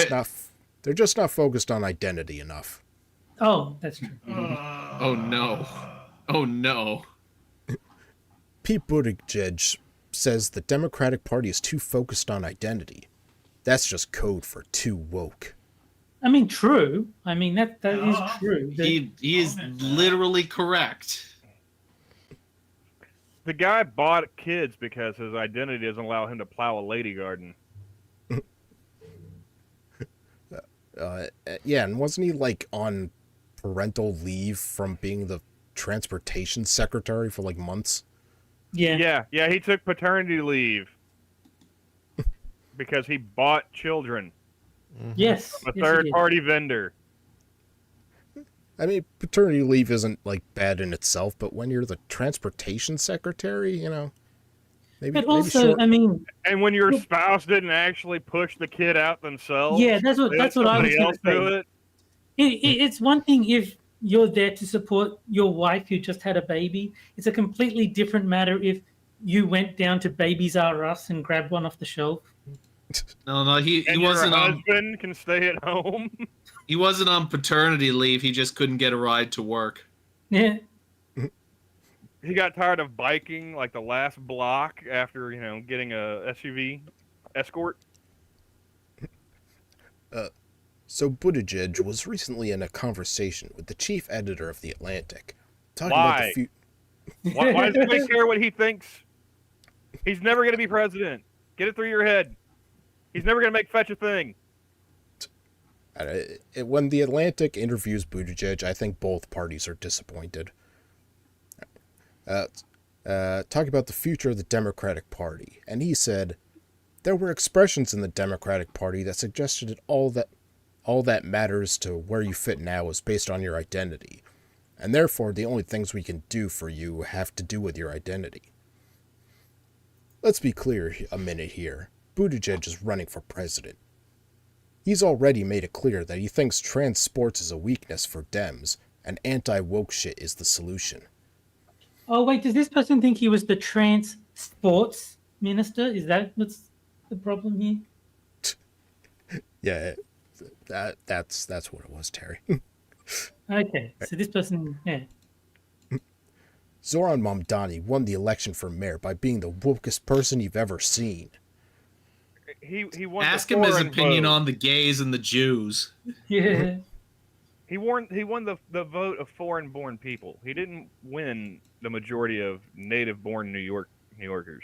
just not focused on identity enough. Oh, that's true. Oh no. Oh no. Pete Buttigieg says the Democratic Party is too focused on identity. That's just code for too woke. I mean, true. I mean that is true. He is literally correct. The guy bought kids because his identity doesn't allow him to plow a lady garden. Yeah, and wasn't he like on parental leave from being the transportation secretary for like months? Yeah. Yeah, he took paternity leave because he bought children. Yes. A yes, he third did. party vendor. I mean, paternity leave isn't like bad in itself, but when you're the transportation secretary, you know, maybe But maybe also, short. I mean, And when your spouse didn't actually push the kid out themselves, yeah, that's what they let I was somebody going else to do say. it. It's one thing if you're there to support your wife who just had a baby. It's a completely different matter if you went down to Babies R Us and grabbed one off the shelf. No, he And wasn't your on husband can stay at home. he wasn't on paternity leave. He just couldn't get a ride to work. Yeah. He got tired of biking like the last block after, getting a SUV escort. So Buttigieg was recently in a conversation with the chief editor of The Atlantic, talking Why? about the Why does anybody care what he thinks? He's never going to be president. Get it through your head. He's never going to make fetch a thing. when The Atlantic interviews Buttigieg, I think both parties are disappointed. Talking about the future of the Democratic Party, and he said, "There were expressions in the Democratic Party that suggested all that matters to where you fit now is based on your identity, and therefore the only things we can do for you have to do with your identity." Let's be clear a minute here. Buttigieg is running for president. He's already made it clear that he thinks trans sports is a weakness for Dems, and anti-woke shit is the solution. Oh wait, does this person think he was the trans sports minister? Is that what's the problem here? Yeah, that's what it was, Terry. Okay, so this person, yeah. Zoran Mamdani won the election for mayor by being the wokest person you've ever seen. He won Ask the him his foreign opinion vote. on the gays and the Jews. Yeah. He won the vote of foreign-born people. He didn't win the majority of native-born New Yorkers.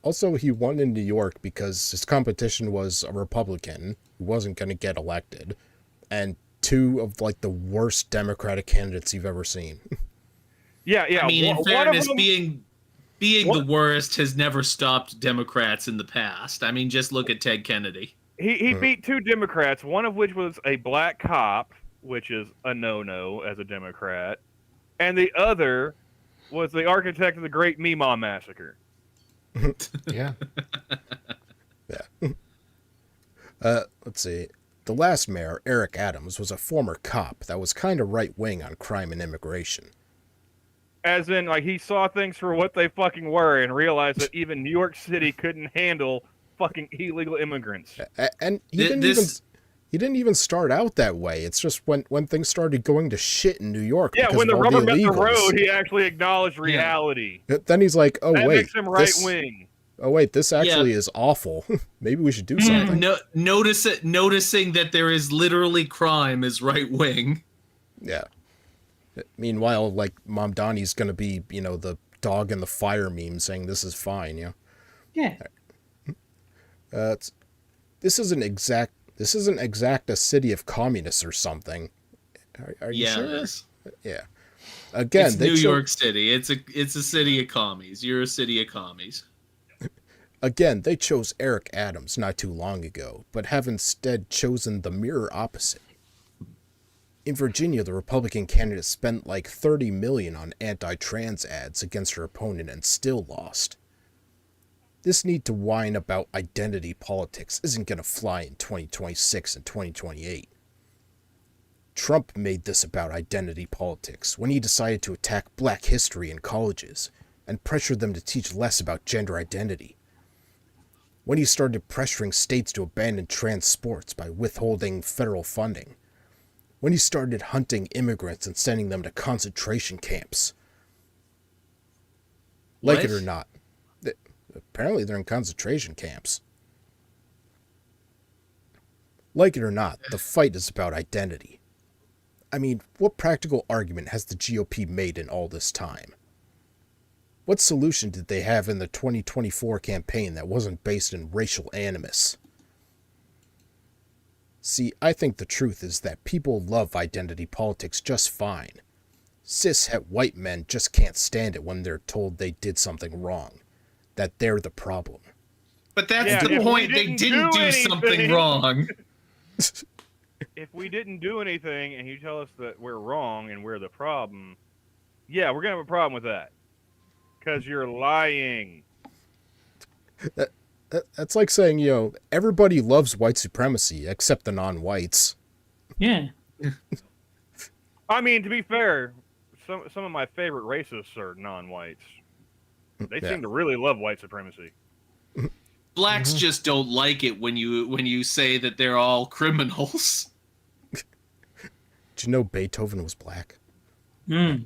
Also, he won in New York because his competition was a Republican who wasn't going to get elected, and two of like the worst Democratic candidates you've ever seen. Yeah, yeah. I mean, in one of fairness, them- being the worst has never stopped Democrats in the past. I mean, just look at Ted Kennedy. He beat two Democrats, one of which was a black cop, which is a no-no as a Democrat, and the other was the architect of the Great Meemaw Massacre. Yeah. Yeah. Let's see. The last mayor, Eric Adams, was a former cop that was kind of right-wing on crime and immigration. As in, like, he saw things for what they fucking were and realized that even New York City couldn't handle fucking illegal immigrants. And he This- didn't even start out that way. It's just when things started going to shit in New York. Yeah, because when the of all rubber met the illegals. road, he actually acknowledged reality. Then he's like, "Oh That wait, makes him this, right-wing. oh wait, this actually is awful. Maybe we should do something." Noticing that there is literally crime is right wing. Yeah. Meanwhile, like Mom Donnie's gonna be, the dog in the fire meme saying this is fine. Yeah. This isn't exact a city of communists or something. Are you Yeah, sure? it is. Yeah. Again, It's they New cho- York City. It's a city of commies. You're a city of commies. Again, they chose Eric Adams not too long ago, but have instead chosen the mirror opposite. In Virginia, the Republican candidate spent like $30 million on anti-trans ads against her opponent and still lost. This need to whine about identity politics isn't going to fly in 2026 and 2028. Trump made this about identity politics when he decided to attack black history in colleges and pressure them to teach less about gender identity. When he started pressuring states to abandon trans sports by withholding federal funding. When he started hunting immigrants and sending them to concentration camps. Like it What? or not, apparently they're in concentration camps. Like it or not, the fight is about identity. I mean, what practical argument has the GOP made in all this time? What solution did they have in the 2024 campaign that wasn't based in racial animus? See, I think the truth is that people love identity politics just fine. Cis-het white men just can't stand it when they're told they did something wrong. That they're the problem. But that's Yeah, the if we point. They didn't didn't do do something anything- wrong. If we didn't do anything and you tell us that we're wrong and we're the problem, yeah, we're going to have a problem with that. Because you're lying. That's like saying, everybody loves white supremacy except the non-whites. Yeah. I mean, to be fair, some of my favorite racists are non-whites. They Yeah. seem to really love white supremacy. Blacks just don't like it when you say that they're all criminals. Did you know Beethoven was black? Mm.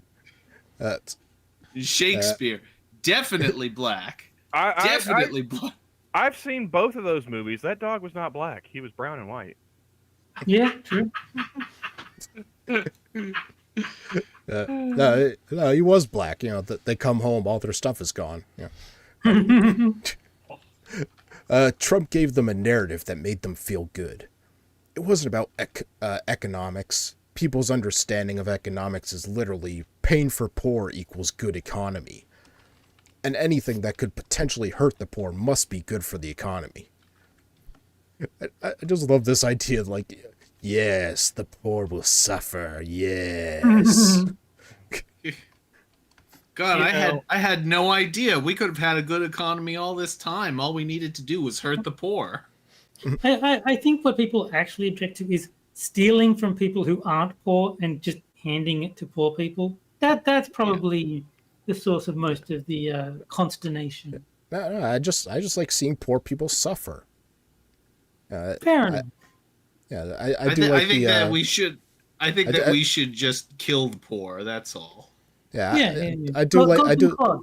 Shakespeare, definitely black. Definitely black. I've seen both of those movies. That dog was not black. He was brown and white. Yeah, true. No, he was black. They come home, all their stuff is gone. Trump gave them a narrative that made them feel good. It wasn't about economics. People's understanding of economics is literally pain for poor equals good economy. And anything that could potentially hurt the poor must be good for the economy. I just love this idea of yes, the poor will suffer. Yes. God, You I know- had no idea. We could have had a good economy all this time. All we needed to do was hurt the poor. I think what people actually object to is stealing from people who aren't poor and just handing it to poor people. That's probably the source of most of the consternation. No, I just like seeing poor people suffer. Fair enough. Yeah, I do like think the. that we should. I think that I- we should just kill the poor. That's all. Yeah, Yeah, I do Go- like go I to the do club.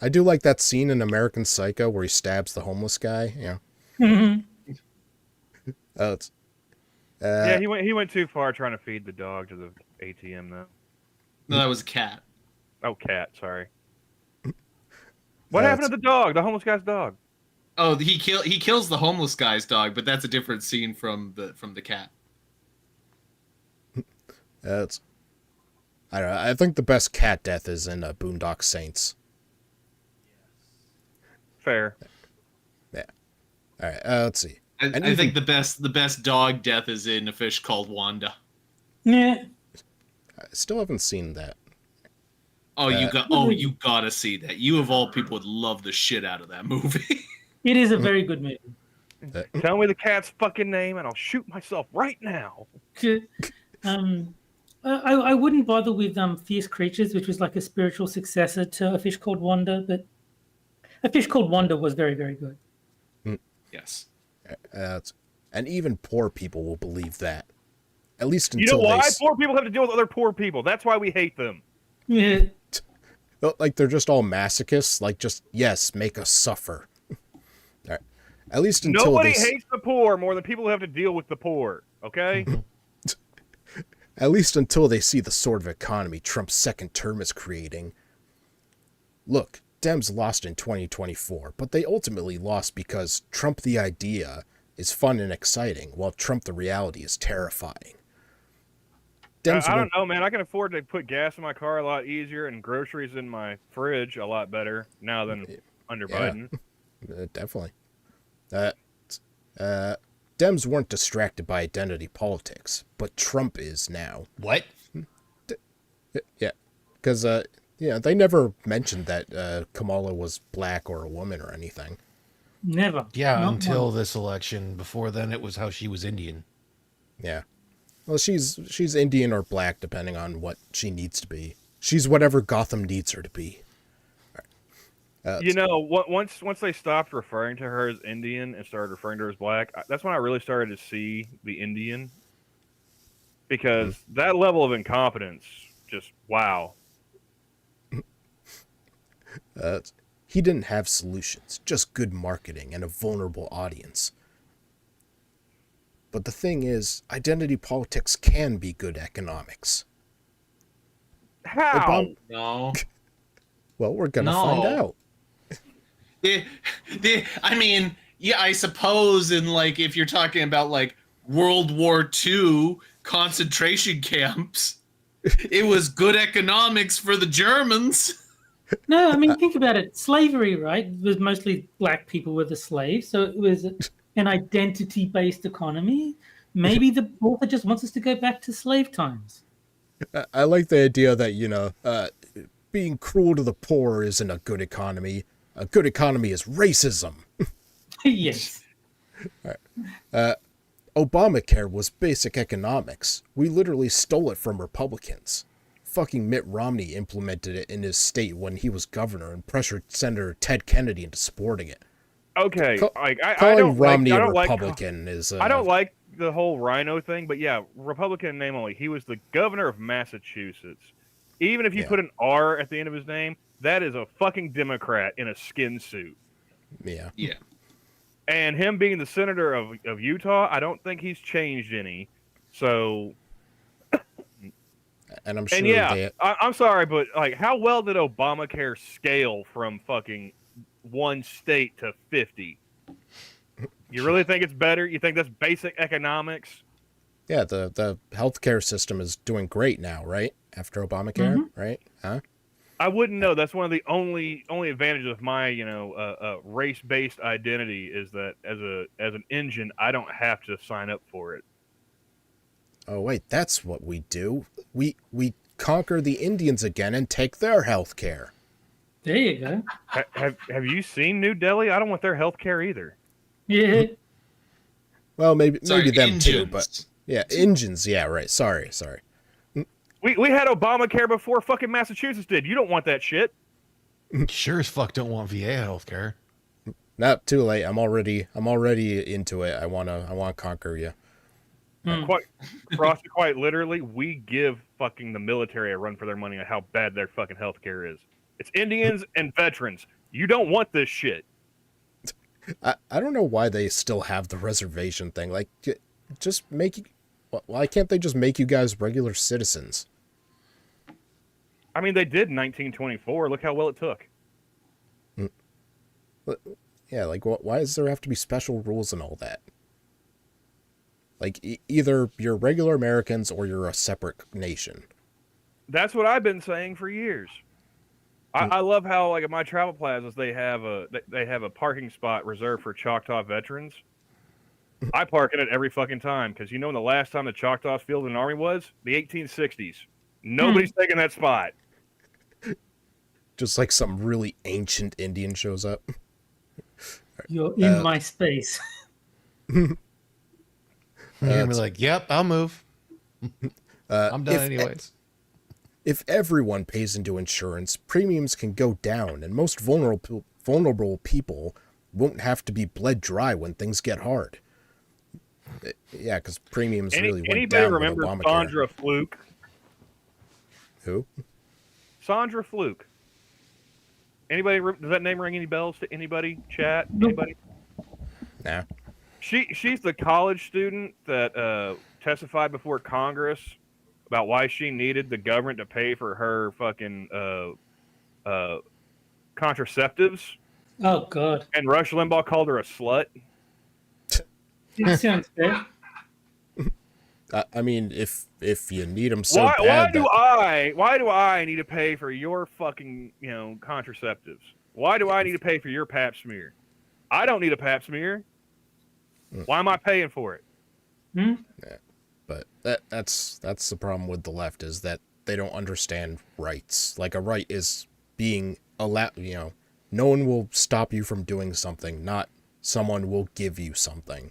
I do like that scene in American Psycho where he stabs the homeless guy. Yeah. Mhm. It's, Yeah, he went too far trying to feed the dog to the ATM though. No, that was a cat. Oh, cat. Sorry. What happened to the dog? The homeless guy's dog? Oh, he kills the homeless guy's dog, but that's a different scene from the cat. It's I don't know. I think the best cat death is in Boondock Saints. Fair. Yeah. All right. Let's see. I think the best dog death is in A Fish Called Wanda. Yeah. I still haven't seen that. Oh, you gotta see that. You of all people would love the shit out of that movie. It is a very good movie. Tell me the cat's fucking name and I'll shoot myself right now. I wouldn't bother with Fierce Creatures, which was like a spiritual successor to A Fish Called Wanda, but A Fish Called Wanda was very, very good. Yes. And even poor people will believe that. At least You until know why? Poor people have to deal with other poor people. That's why we hate them. Yeah. Like they're just all masochists. Like just yes, make us suffer. All right. At least until Nobody hates the poor more than people who have to deal with the poor. Okay. At least until they see the sort of economy Trump's second term is creating. Look, Dems lost in 2024, but they ultimately lost because Trump the idea is fun and exciting, while Trump the reality is terrifying. I don't know, man. I can afford to put gas in my car a lot easier and groceries in my fridge a lot better now than under Biden. Definitely. Dems weren't distracted by identity politics, but Trump is now. What? Yeah, because they never mentioned that Kamala was black or a woman or anything. Never. Yeah, Not until once. this election. Before then, it was how she was Indian. Yeah. Well, she's Indian or black, depending on what she needs to be. She's whatever Gotham needs her to be. Once they stopped referring to her as Indian and started referring to her as black, that's when I really started to see the Indian. Because that level of incompetence, just wow. He didn't have solutions, just good marketing and a vulnerable audience. But the thing is, identity politics can be good economics. How? No. Well, we're gonna find out. I mean, yeah, I suppose in like if you're talking about like World War II concentration camps, it was good economics for the Germans. No, I mean, think about it. Slavery, right? It was mostly black people were the slaves. So it was an identity-based economy. Maybe the author just wants us to go back to slave times. I like the idea that, being cruel to the poor isn't a good economy. A good economy is racism. Yes. Obamacare was basic economics. We literally stole it from Republicans. Fucking Mitt Romney implemented it in his state when he was governor and pressured Senator Ted Kennedy into supporting it. Okay, I Calling don't Romney like, I a don't Republican is... I don't like the whole rhino thing, but yeah, Republican name only. He was the governor of Massachusetts. Even if you put an R at the end of his name, that is a fucking Democrat in a skin suit. Yeah. Yeah. And him being the senator of Utah, I don't think he's changed any. So... And I'm sure I'm sorry, but like, how well did Obamacare scale from fucking one state to 50? You really think it's better? You think that's basic economics? Yeah, the healthcare system is doing great now, right? After Obamacare, right? Huh? I wouldn't know. That's one of the only advantages of my race-based identity is that as an engine, I don't have to sign up for it. Oh wait, that's what we do. We conquer the Indians again and take their health care. There you go. Have you seen New Delhi? I don't want their health care either. Yeah. Well, maybe them too, Indians. but yeah, Indians. Yeah, right. Sorry. We had Obamacare before fucking Massachusetts did. You don't want that shit. Sure as fuck don't want VA healthcare. Not too late. I'm already into it. I wanna conquer you. Quite literally, we give fucking the military a run for their money on how bad their fucking healthcare is. It's Indians and veterans. You don't want this shit. I don't know why they still have the reservation thing. Like, just make you. Why can't they just make you guys regular citizens? I mean, they did in 1924. Look how well it took. Yeah, like why does there have to be special rules and all that? Like either you're regular Americans or you're a separate nation. That's what I've been saying for years. I love how like at my travel plazas they have a parking spot reserved for Choctaw veterans. I park in it every fucking time because you know when the last time the Choctaws fielded an army was the 1860s. Nobody's taking that spot. Just like some really ancient Indian shows up. You're in my space. You're gonna be like, "Yep, I'll move. I'm done anyways." If everyone pays into insurance, premiums can go down, and most vulnerable people won't have to be bled dry when things get hard. Yeah, because premiums really went anybody down remember with Obamacare. Sandra Fluke? Who? Sandra Fluke. Anybody? Does that name ring any bells to anybody? Chat? Nope. Anybody? Nah. She's the college student that testified before Congress about why she needed the government to pay for her fucking contraceptives. Oh God. And Rush Limbaugh called her a slut. It sounds fair. I mean, if you need them so Why bad, do I need to pay for your fucking contraceptives? Why do I need to pay for your pap smear? I don't need a pap smear. Why am I paying for it? Hmm? Yeah, but that's the problem with the left is that they don't understand rights. Like a right is being allowed. No one will stop you from doing something. Not someone will give you something.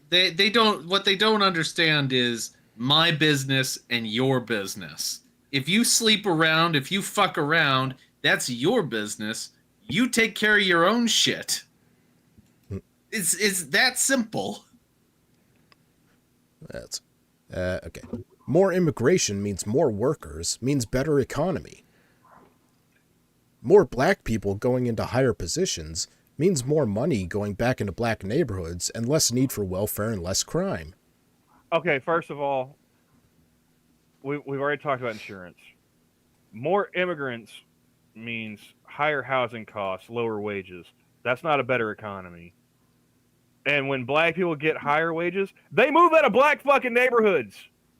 They don't. What they don't understand is my business and your business. If you sleep around, if you fuck around, that's your business. You take care of your own shit. It's that simple. That's okay. More immigration means more workers, means better economy. More black people going into higher positions means more money going back into black neighborhoods and less need for welfare and less crime. Okay, first of all, we've already talked about insurance. More immigrants means higher housing costs, lower wages. That's not a better economy. And when black people get higher wages, they move out of black fucking neighborhoods.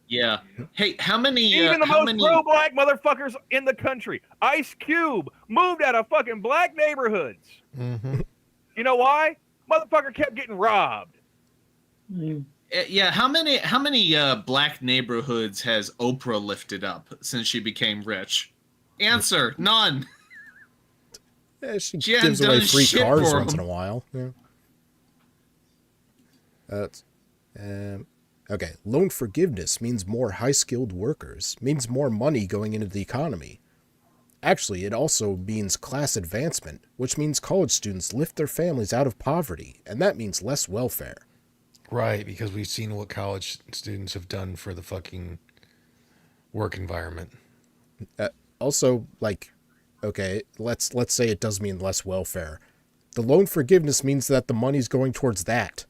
Yeah. Hey, how many? Even the most pro-black motherfuckers in the country, Ice Cube, moved out of fucking black neighborhoods. Mm-hmm. You know why? Motherfucker kept getting robbed. Yeah. How many black neighborhoods has Oprah lifted up since she became rich? Answer: none. Yeah, she She gives hasn't away done free shit cars for once in them. a while. Yeah. Okay. Loan forgiveness means more high-skilled workers, means more money going into the economy. Actually, it also means class advancement, which means college students lift their families out of poverty, and that means less welfare. Right, because we've seen what college students have done for the fucking work environment. Also, like, okay, let's say it does mean less welfare. The loan forgiveness means that the money's going towards that.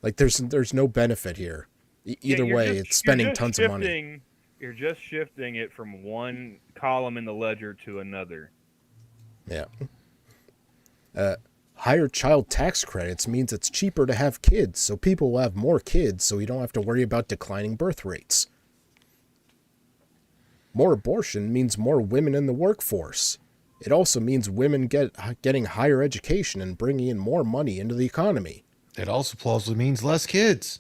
Like, there's no benefit here. Either way, it's spending tons of money. You're just shifting it from one column in the ledger to another. Yeah. Higher child tax credits means it's cheaper to have kids, so people will have more kids, so you don't have to worry about declining birth rates. More abortion means more women in the workforce. It also means women getting higher education and bringing in more money into the economy. It also plausibly means less kids.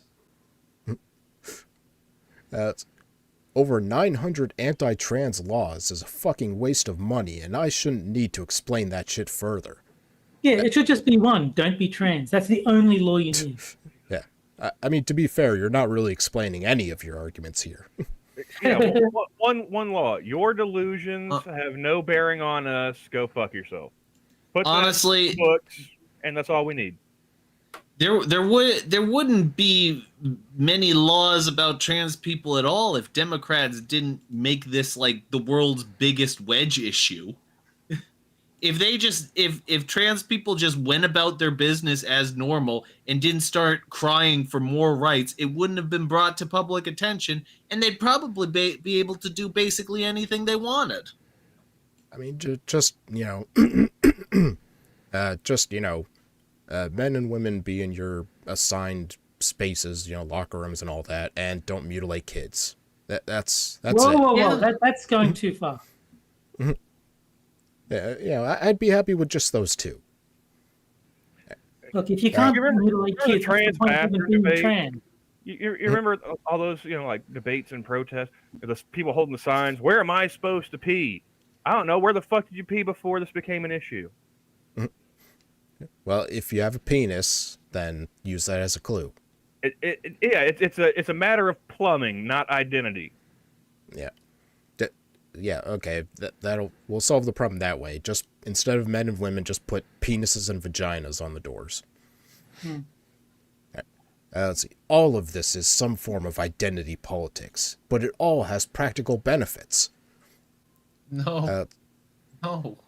Over 900 anti-trans laws is a fucking waste of money, and I shouldn't need to explain that shit further. Yeah, it should just be one. Don't be trans. That's the only law you need. Yeah. I mean, to be fair, you're not really explaining any of your arguments here. Yeah, one law. Your delusions have no bearing on us. Go fuck yourself. Put that Honestly, in the books, and that's all we need. there wouldn't be many laws about trans people at all if Democrats didn't make this like the world's biggest wedge issue. If trans people just went about their business as normal and didn't start crying for more rights, it wouldn't have been brought to public attention, and they'd probably be able to do basically anything they wanted. I mean, just Just, men and women be in your assigned spaces, locker rooms and all that, and don't mutilate kids. That's whoa, it. whoa, Yeah. whoa! That's going too far. I'd be happy with just those two. Look, if you can't You remember- mutilate remember the kids, what's the trans point of even bathroom being debate? trans? You remember all those, like debates and protests? The people holding the signs. Where am I supposed to pee? I don't know. Where the fuck did you pee before this became an issue? Well, if you have a penis, then use that as a clue. It's a matter of plumbing, not identity. Yeah. Yeah, okay. We'll solve the problem that way. Just instead of men and women, just put penises and vaginas on the doors. Let's see. All of this is some form of identity politics, but it all has practical benefits. No. No.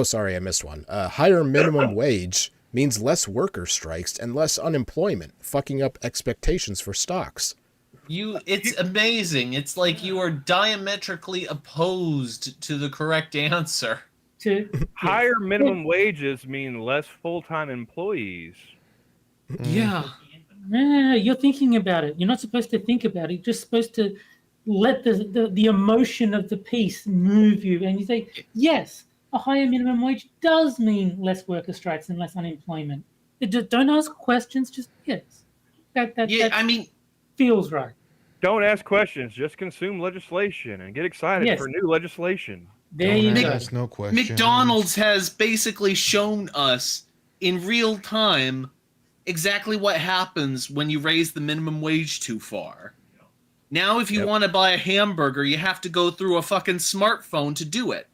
Sorry, I missed one. Higher minimum wage means less worker strikes and less unemployment, fucking up expectations for stocks. It's amazing. It's like you are diametrically opposed to the correct answer. Higher minimum wages mean less full-time employees. Yeah. No, you're thinking about it. You're not supposed to think about it. You're just supposed to let the emotion of the piece move you. And you say, yes, a higher minimum wage does mean less worker strikes and less unemployment. Don't ask questions, just yes. That feels right. Don't ask questions. Just consume legislation and get excited Yes. for new legislation. There you go. Ask no questions. McDonald's has basically shown us in real time exactly what happens when you raise the minimum wage too far. Now, if you want to buy a hamburger, you have to go through a fucking smartphone to do it.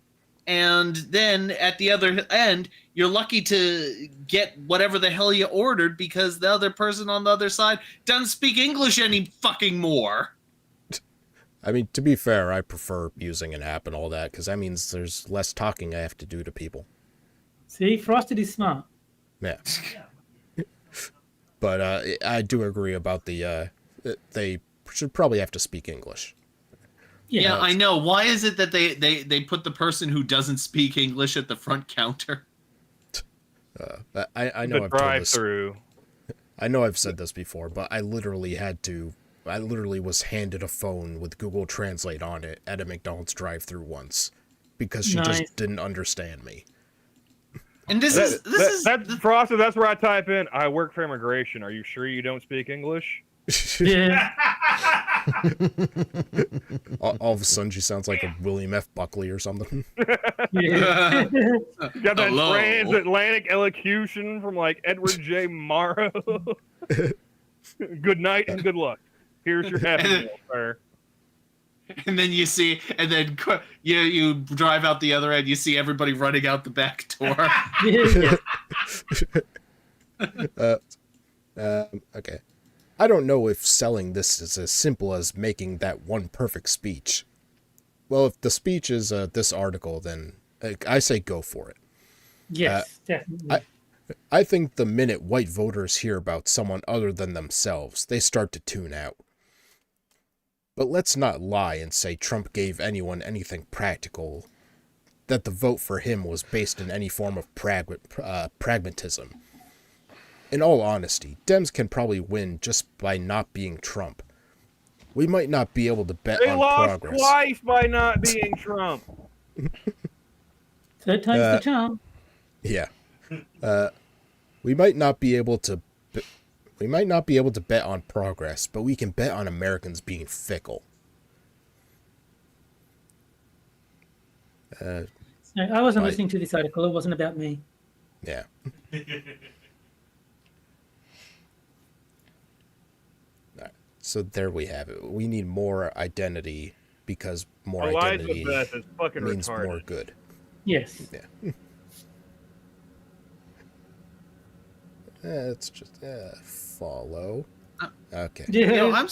And then at the other end, you're lucky to get whatever the hell you ordered because the other person on the other side doesn't speak English any fucking more. I mean, to be fair, I prefer using an app and all that, because that means there's less talking I have to do to people. See, Frosted is smart. Yeah. But I do agree about they should probably have to speak English. Yeah, I know. Why is it that they put the person who doesn't speak English at the front counter? I know The I've told this. drive-through. I know I've said this before, but I literally was handed a phone with Google Translate on it at a McDonald's drive-through once because she just didn't understand me. And this is Frosted. That's where I type in. I work for immigration. Are you sure you don't speak English? Yeah. All of a sudden, she sounds like a William F. Buckley or something. Yeah. Got that Hello. transatlantic elocution from like Edward J. Morrow. Good night and good luck. Here's your happy meal, sir. And then you see, and then you drive out the other end. You see everybody running out the back door. Okay. I don't know if selling this is as simple as making that one perfect speech. Well, if the speech is this article, then I say go for it. Yes, definitely. I think the minute white voters hear about someone other than themselves, they start to tune out. But let's not lie and say Trump gave anyone anything practical, that the vote for him was based in any form of pragmatism. In all honesty, Dems can probably win just by not being Trump. We might not be able to bet They on lost progress. twice by not being Trump. Third time's the charm. Yeah. We might not be able to bet on progress, but we can bet on Americans being fickle. No, I wasn't Right. listening to this article. It wasn't about me. Yeah. Alright, so there we have it. We need more identity because more identity Elizabeth is fucking means retarded. more good. Yes. Yeah. It's just follow. Okay. Yeah. You know,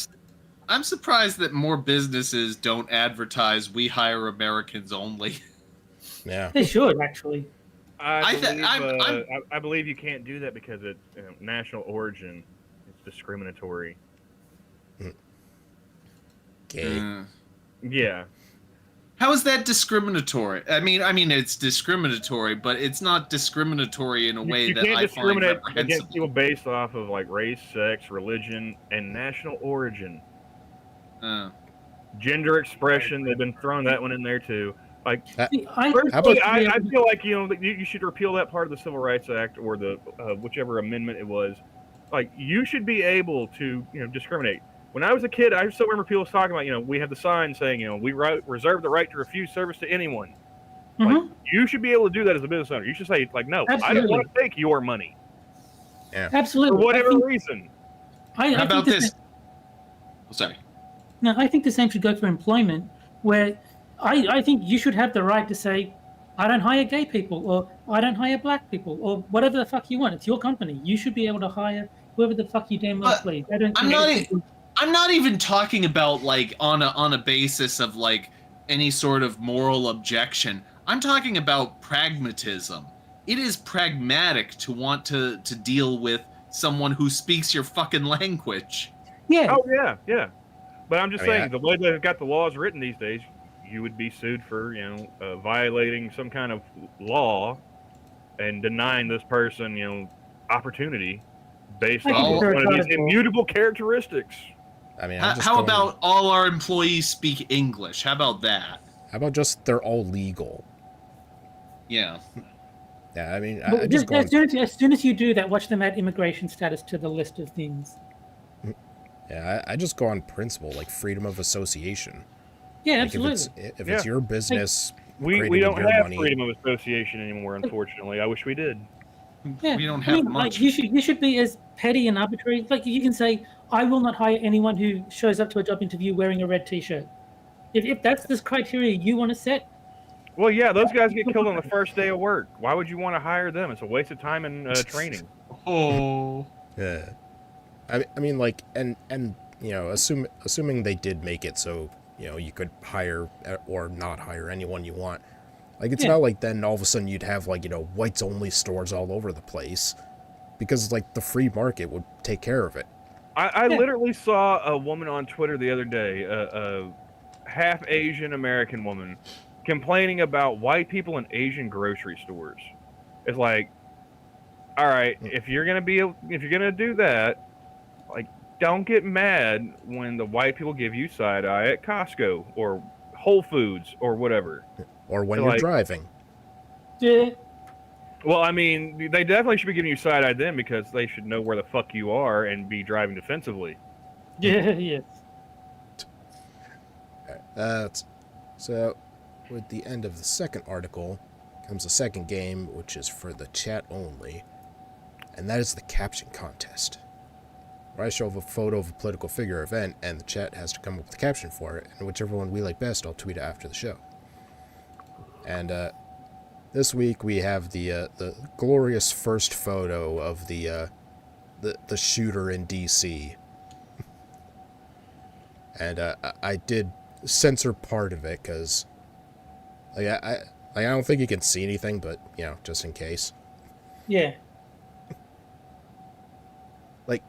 I'm surprised that more businesses don't advertise "We hire Americans only." Yeah. They should actually. I believe you can't do that because it's national origin. It's discriminatory. Okay. Mm. Yeah. How is that discriminatory? I mean, it's discriminatory, but it's not discriminatory in a way You that can't I find discriminate against reprehensible. people based off of like race, sex, religion, and national origin. Gender expression, they've been throwing that one in there too. Like, personally, I feel like you should repeal that part of the Civil Rights Act or the whichever amendment it was. Like, you should be able to discriminate. When I was a kid, I still remember people talking about we have the sign saying we reserve the right to refuse service to anyone. Like, you should be able to do that as a business owner. You should say like, no, Absolutely. I don't want to take your money. Yeah. Absolutely. For whatever reason. How about this? Sorry. No, I think the same should go for employment, where I think you should have the right to say, I don't hire gay people, or I don't hire black people, or whatever the fuck you want. It's your company. You should be able to hire whoever the fuck you damn well please. I'm not even talking about like on a basis of like any sort of moral objection. I'm talking about pragmatism. It is pragmatic to want to deal with someone who speaks your fucking language. Yeah. Oh yeah. But I'm just saying, the way they've got the laws written these days, you would be sued for violating some kind of law and denying this person opportunity based on one of these immutable characteristics. I mean, how about all our employees speak English? How about that? How about just they're all legal? Yeah. Yeah, I mean, as soon as you do that, watch them add immigration status to the list of things. Yeah, I just go on principle, like freedom of association. Yeah, like absolutely. If it's your business, we don't have money, freedom of association anymore. Unfortunately, I wish we did. Yeah, we don't have much. Like, you should be as petty and arbitrary. Like, you can say, I will not hire anyone who shows up to a job interview wearing a red T-shirt. If that's this criteria you want to set. Well, yeah, those guys get killed on the first day of work. Why would you want to hire them? It's a waste of time and training. Oh. Yeah. I mean, like, and assuming they did make it so you could hire or not hire anyone you want. Like, it's not like then all of a sudden you'd have like whites only stores all over the place, because like the free market would take care of it. I literally saw a woman on Twitter the other day, a half Asian American woman, complaining about white people in Asian grocery stores. It's like, all right, if you're gonna do that, like, don't get mad when the white people give you side eye at Costco or Whole Foods or whatever. Or when you're driving. Yeah. Well, I mean, they definitely should be giving you side eye then, because they should know where the fuck you are and be driving defensively. Yeah, yes. So, with the end of the second article comes the second game, which is for the chat only, and that is the caption contest, where I show a photo of a political figure event, and the chat has to come up with a caption for it, and whichever one we like best, I'll tweet it after the show. And this week we have the glorious first photo of the shooter in DC, and I did censor part of it because I don't think you can see anything, but just in case. Yeah. Like,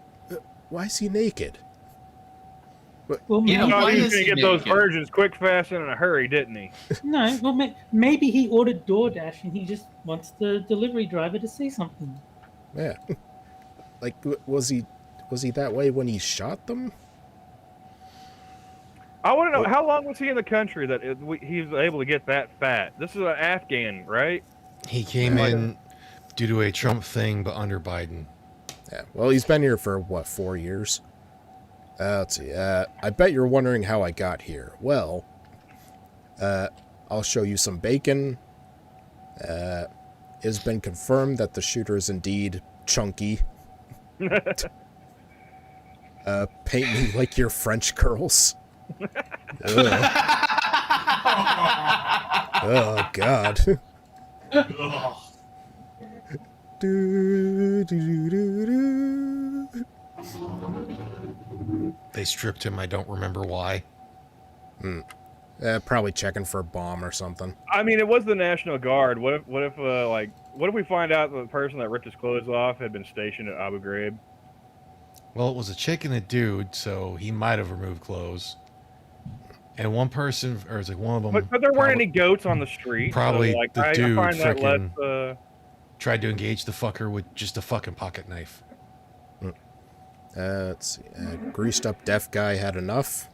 why is he naked? Well, Yeah, why He was is going he to get those naked? virgins quick, fast, and in a hurry, didn't he? No, well, maybe he ordered DoorDash and he just wants the delivery driver to see something. Yeah. Like, was he that way when he shot them? I want to know, how long was he in the country that he was able to get that fat? This is an Afghan, right? He came in due to a Trump thing, but under Biden. Yeah. Well, he's been here for, 4 years? Let's see. I bet you're wondering how I got here. Well, I'll show you some bacon. It has been confirmed that the shooter is indeed chunky. Paint me like your French girls. Ugh. Oh, God. Do, do, do, do, do. They stripped him. I don't remember why. Probably checking for a bomb or something. I mean, it was the National Guard. What if we find out that the person that ripped his clothes off had been stationed at Abu Ghraib? Well, it was a chick and a dude, so he might have removed clothes. And one person, or it's like one of them. But there weren't any goats on the street. Probably so, like, the I dude find that frickin' less. tried to engage the fucker with just a fucking pocket knife. Let's see. Greased up deaf guy had enough.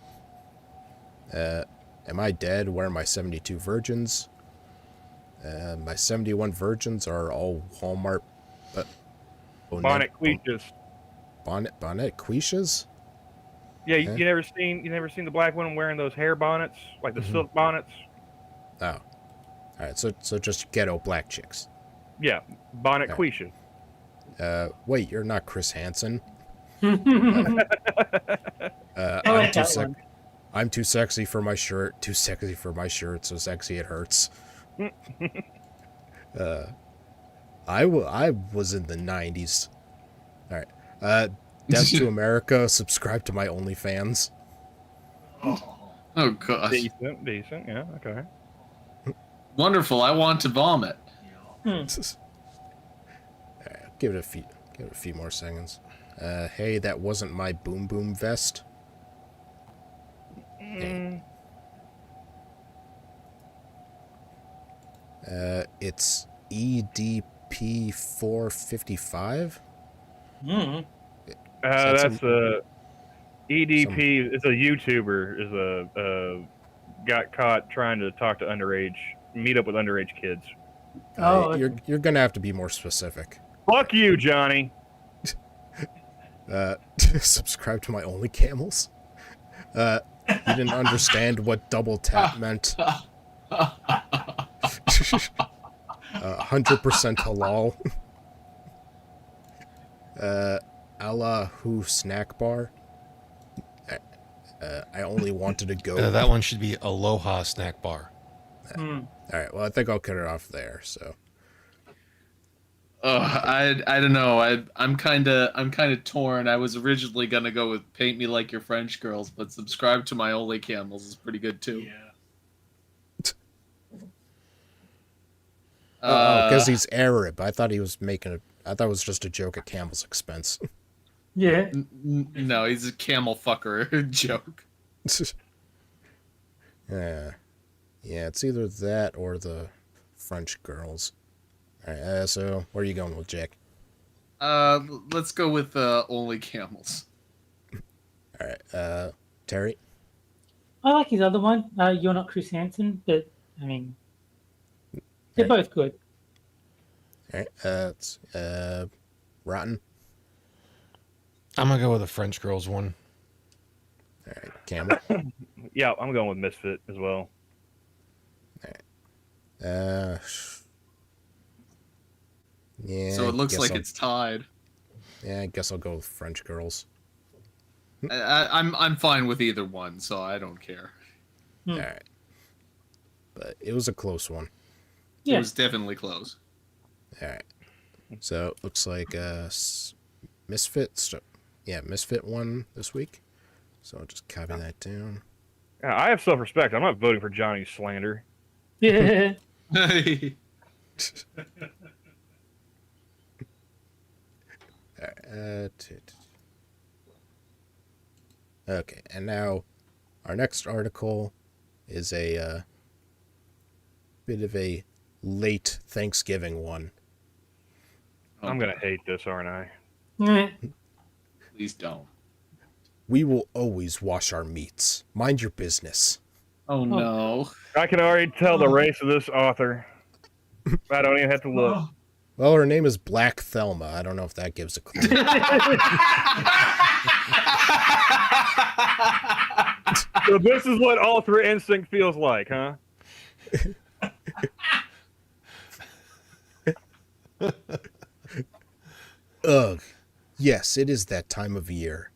Am I dead? Where are my 72 virgins? My 71 virgins are all Walmart. Bonnet queeches. Bonnet queishas? Yeah, Yeah. you never seen the black women wearing those hair bonnets, like the silk bonnets. Oh. All right, so just ghetto black chicks. Yeah, bonnet Right. queisha. Wait, you're not Chris Hansen. I like that one. I'm too sexy for my shirt. Too sexy for my shirt. So sexy it hurts. I was in the 90s. All right. Death to America. Subscribe to my OnlyFans. Oh gosh. Decent. Yeah, okay. Wonderful. I want to vomit. Alright, give it a few more seconds. Hey, that wasn't my boom boom vest. It's EDP 455. That's a EDP. It's a YouTuber. Is got caught trying to talk to meet up with underage kids. Oh, You're gonna have to be more specific. Fuck you, Johnny. Subscribe to my only camels. You didn't understand what double tap meant. 100% halal. Allahu snack bar. I only wanted to go. That one should be Aloha Snack Bar. All right. Well, I think I'll cut it off there. So. I don't know. I'm kind of torn. I was originally gonna go with Paint Me Like Your French Girls, but Subscribe to My Only Camels is pretty good too. Yeah. Because he's Arab. I thought he was I thought it was just a joke at Campbell's expense. yeah. No, he's a camel fucker joke. Yeah, it's either that or the French girls. All right. So where are you going with, Jack? Let's go with Only Camels. All right. Terry. I like his other one. You're Not Chris Hansen, but I mean, they're both good. All right. It's Rotten. I'm gonna go with the French Girls one. All right. Camel. Yeah, I'm going with Misfit as well. Yeah. So it looks guess like I'll- it's tied. Yeah, I guess I'll go with French girls. I'm fine with either one, so I don't care. All right. But it was a close one. It Yeah. was definitely close. All right. So it looks like Misfit. Misfit won this week. So I'll just copy that down. Yeah, I have self-respect. I'm not voting for Johnny's slander. Yeah. Okay, and now our next article is a bit of a late Thanksgiving one. I'm gonna hate this, aren't I? Yeah. Please don't. We will always wash our meats. Mind your business. Oh no. I can already tell the race of this author. I don't even have to look. Well, her name is Black Thelma. I don't know if that gives a clue. So this is what Ultra Instinct feels like, huh? Ugh. Yes, it is that time of year.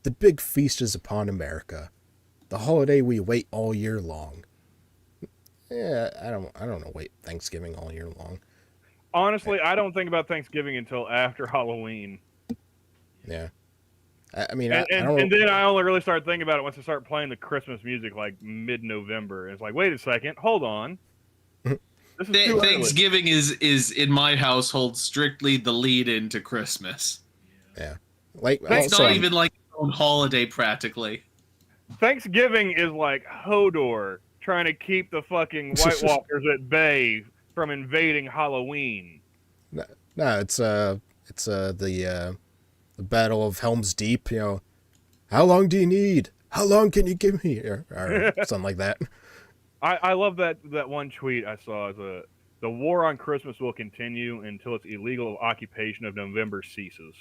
The big feast is upon America. The holiday we wait all year long. Yeah, I don't wait Thanksgiving all year long. Honestly, I don't think about Thanksgiving until after Halloween. Yeah. I mean, And, I and, don't. and then I only really start thinking about it once I start playing the Christmas music like mid-November. It's like, wait a second, hold on. This is too early. Thanksgiving is in my household strictly the lead into Christmas. Yeah. Like It's also, not even like its own holiday practically. Thanksgiving is like Hodor trying to keep the fucking White Walkers at bay from invading Halloween. No, it's the Battle of Helm's Deep. You know, how long do you need? How long can you give me? Or something like that. I love that one tweet I saw. The war on Christmas will continue until its illegal occupation of November ceases.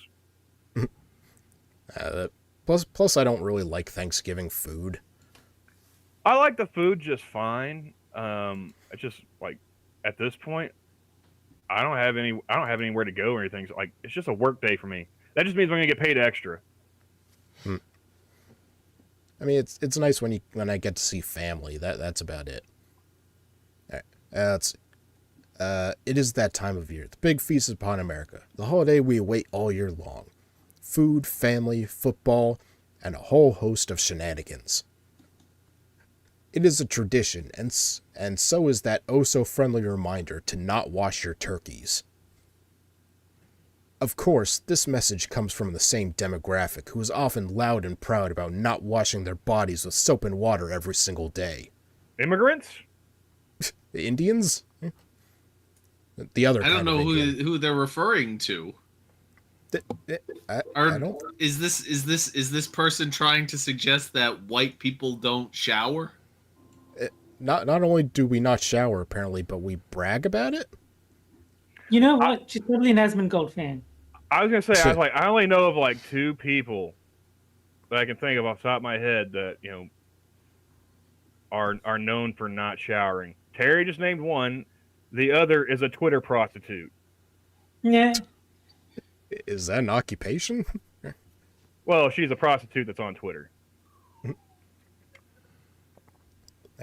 Plus, I don't really like Thanksgiving food. I like the food just fine. It's just like at this point, I don't have anywhere to go or anything. So, like, it's just a work day for me. That just means I'm gonna get paid extra. I mean, it's nice when I get to see family. That's about it. All right. It is that time of year. The big feast upon America. The holiday we await all year long. Food, family, football, and a whole host of shenanigans. It is a tradition, and so is that oh-so-friendly reminder to not wash your turkeys. Of course, this message comes from the same demographic who is often loud and proud about not washing their bodies with soap and water every single day. Immigrants? The Indians? The other I don't kind know of Indian. who they're referring to. I don't... Is this person trying to suggest that white people don't shower? Not only do we not shower, apparently, but we brag about it? You know what? She's probably an Asmongold fan. I was gonna say I only know of like 2 people that I can think of off the top of my head that are known for not showering. Terry just named one. The other is a Twitter prostitute. Yeah. Is that an occupation? Well, she's a prostitute that's on Twitter. All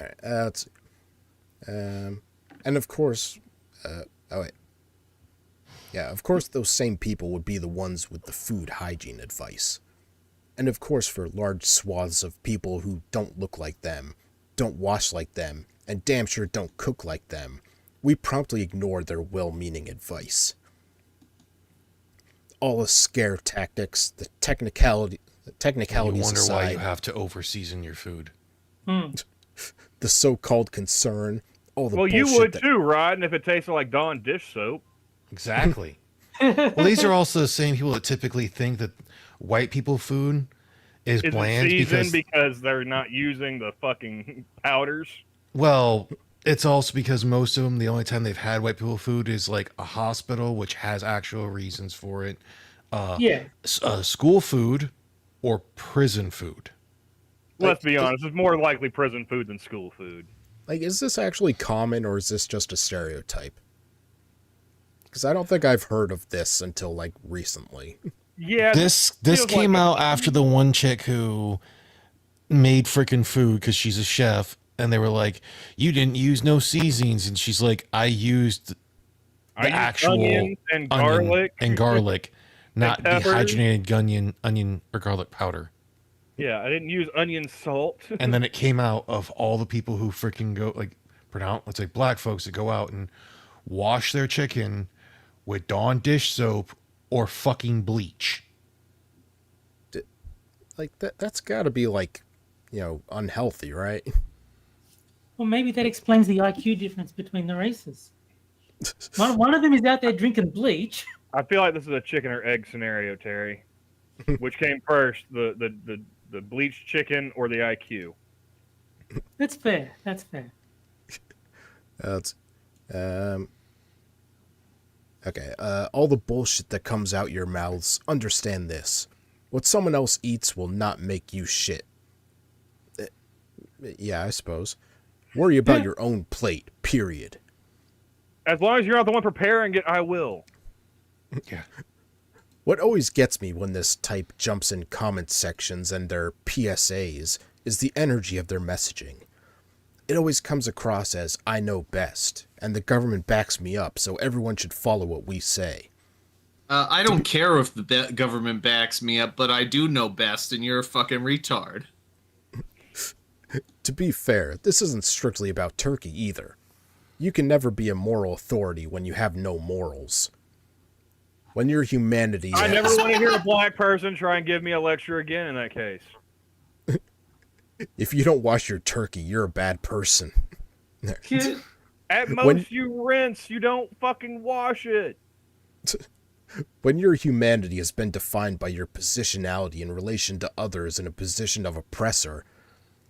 right, let's see. And of course, of course, those same people would be the ones with the food hygiene advice. And of course, for large swaths of people who don't look like them, don't wash like them, and damn sure don't cook like them, we promptly ignore their well-meaning advice. All the scare tactics, the technicalities You wonder aside, why you have to over-season your food. the so-called concern, all the Well, bullshit you would that, too, Rod, if it tasted like Dawn dish soap. Exactly. Well, these are also the same people that typically think that white people food is Is bland it seasoned because they're not using the fucking powders? well, it's also because most of them, the only time they've had white people food is like a hospital, which has actual reasons for it. Yeah. School food or prison food. Let's be honest, it's more likely prison food than school food. like, is this actually common or is this just a stereotype? Because I don't think I've heard of this until like recently. Yeah, This feels came like out after the one chick who made freaking food because she's a chef, and they were like, "You didn't use no seasonings," and she's like, "I used I used actual onions and garlic, not peppers. dehydrated onion or garlic powder." Yeah, I didn't use onion salt. And then it came out of all the people who freaking go like let's say black folks that go out and wash their chicken with Dawn dish soap or fucking bleach. Like that's got to be like, unhealthy, right? Well, maybe that explains the IQ difference between the races. One of them is out there drinking bleach. I feel like this is a chicken or egg scenario, Terry. Which came first, the bleached chicken or the IQ? That's fair. That's fair. That's okay. All the bullshit that comes out your mouths, understand this. What someone else eats will not make you shit. Yeah, I suppose. Worry about your own plate, period. As long as you're not the one preparing it, I will. Yeah. What always gets me when this type jumps in comment sections and their PSAs is the energy of their messaging. It always comes across as I know best, and the government backs me up, so everyone should follow what we say. I don't care if the government backs me up, but I do know best, and you're a fucking retard. To be fair, this isn't strictly about Turkey either. You can never be a moral authority when you have no morals. When your humanity I never want to hear a black person try and give me a lecture again in that case. If you don't wash your turkey, you're a bad person. At most, When- you rinse. You don't fucking wash it. When your humanity has been defined by your positionality in relation to others in a position of oppressor,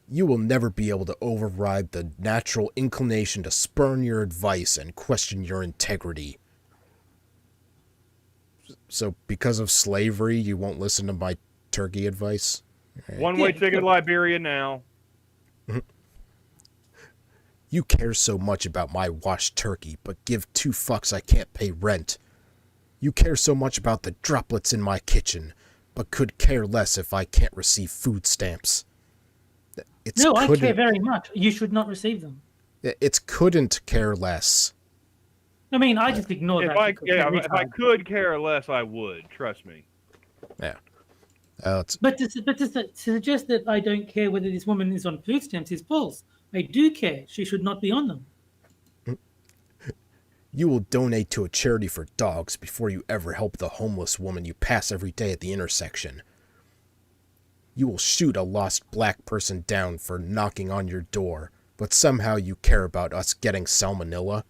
you will never be able to override the natural inclination to spurn your advice and question your integrity. So, because of slavery, you won't listen to my turkey advice? One-way ticket to Liberia now. You care so much about my washed turkey, but give 2 fucks I can't pay rent. You care so much about the droplets in my kitchen, but could care less if I can't receive food stamps. No, I care very much. You should not receive them. It's couldn't care less. I mean, I just ignore that. If I could care less, I would. Trust me. Yeah. But to suggest that I don't care whether this woman is on food stamps is false. I do care. She should not be on them. You will donate to a charity for dogs before you ever help the homeless woman you pass every day at the intersection. You will shoot a lost black person down for knocking on your door, but somehow you care about us getting salmonella.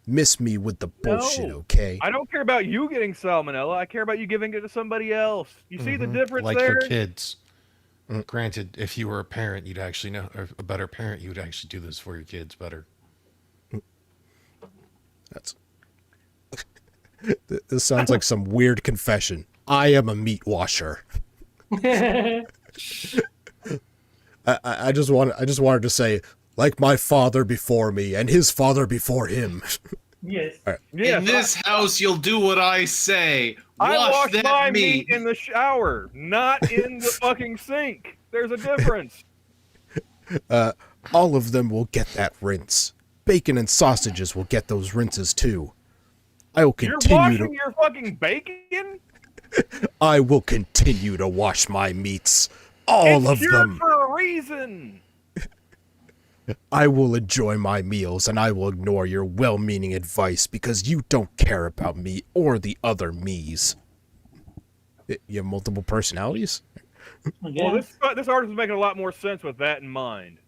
Miss me with the bullshit, No, okay? I don't care about you getting salmonella. I care about you giving it to somebody else. You see the difference Like there? for kids. Granted, if you were a parent, you'd actually know, or a better parent, you would actually do this for your kids better. That's. This sounds like some weird confession. I am a meat washer. I just wanted to say, like my father before me and his father before him. Yes. Yes, In this house, you'll do what I say. I wash that my meat. meat in the shower, not in the fucking sink. There's a difference. All of them will get that rinse. Bacon and sausages will get those rinses too. I will You're continue washing your fucking bacon? I will continue to wash my meats. All of It's cured them. for a reason. I will enjoy my meals and I will ignore your well-meaning advice because you don't care about me or the other me's. You have multiple personalities? Well, this artist is making a lot more sense with that in mind.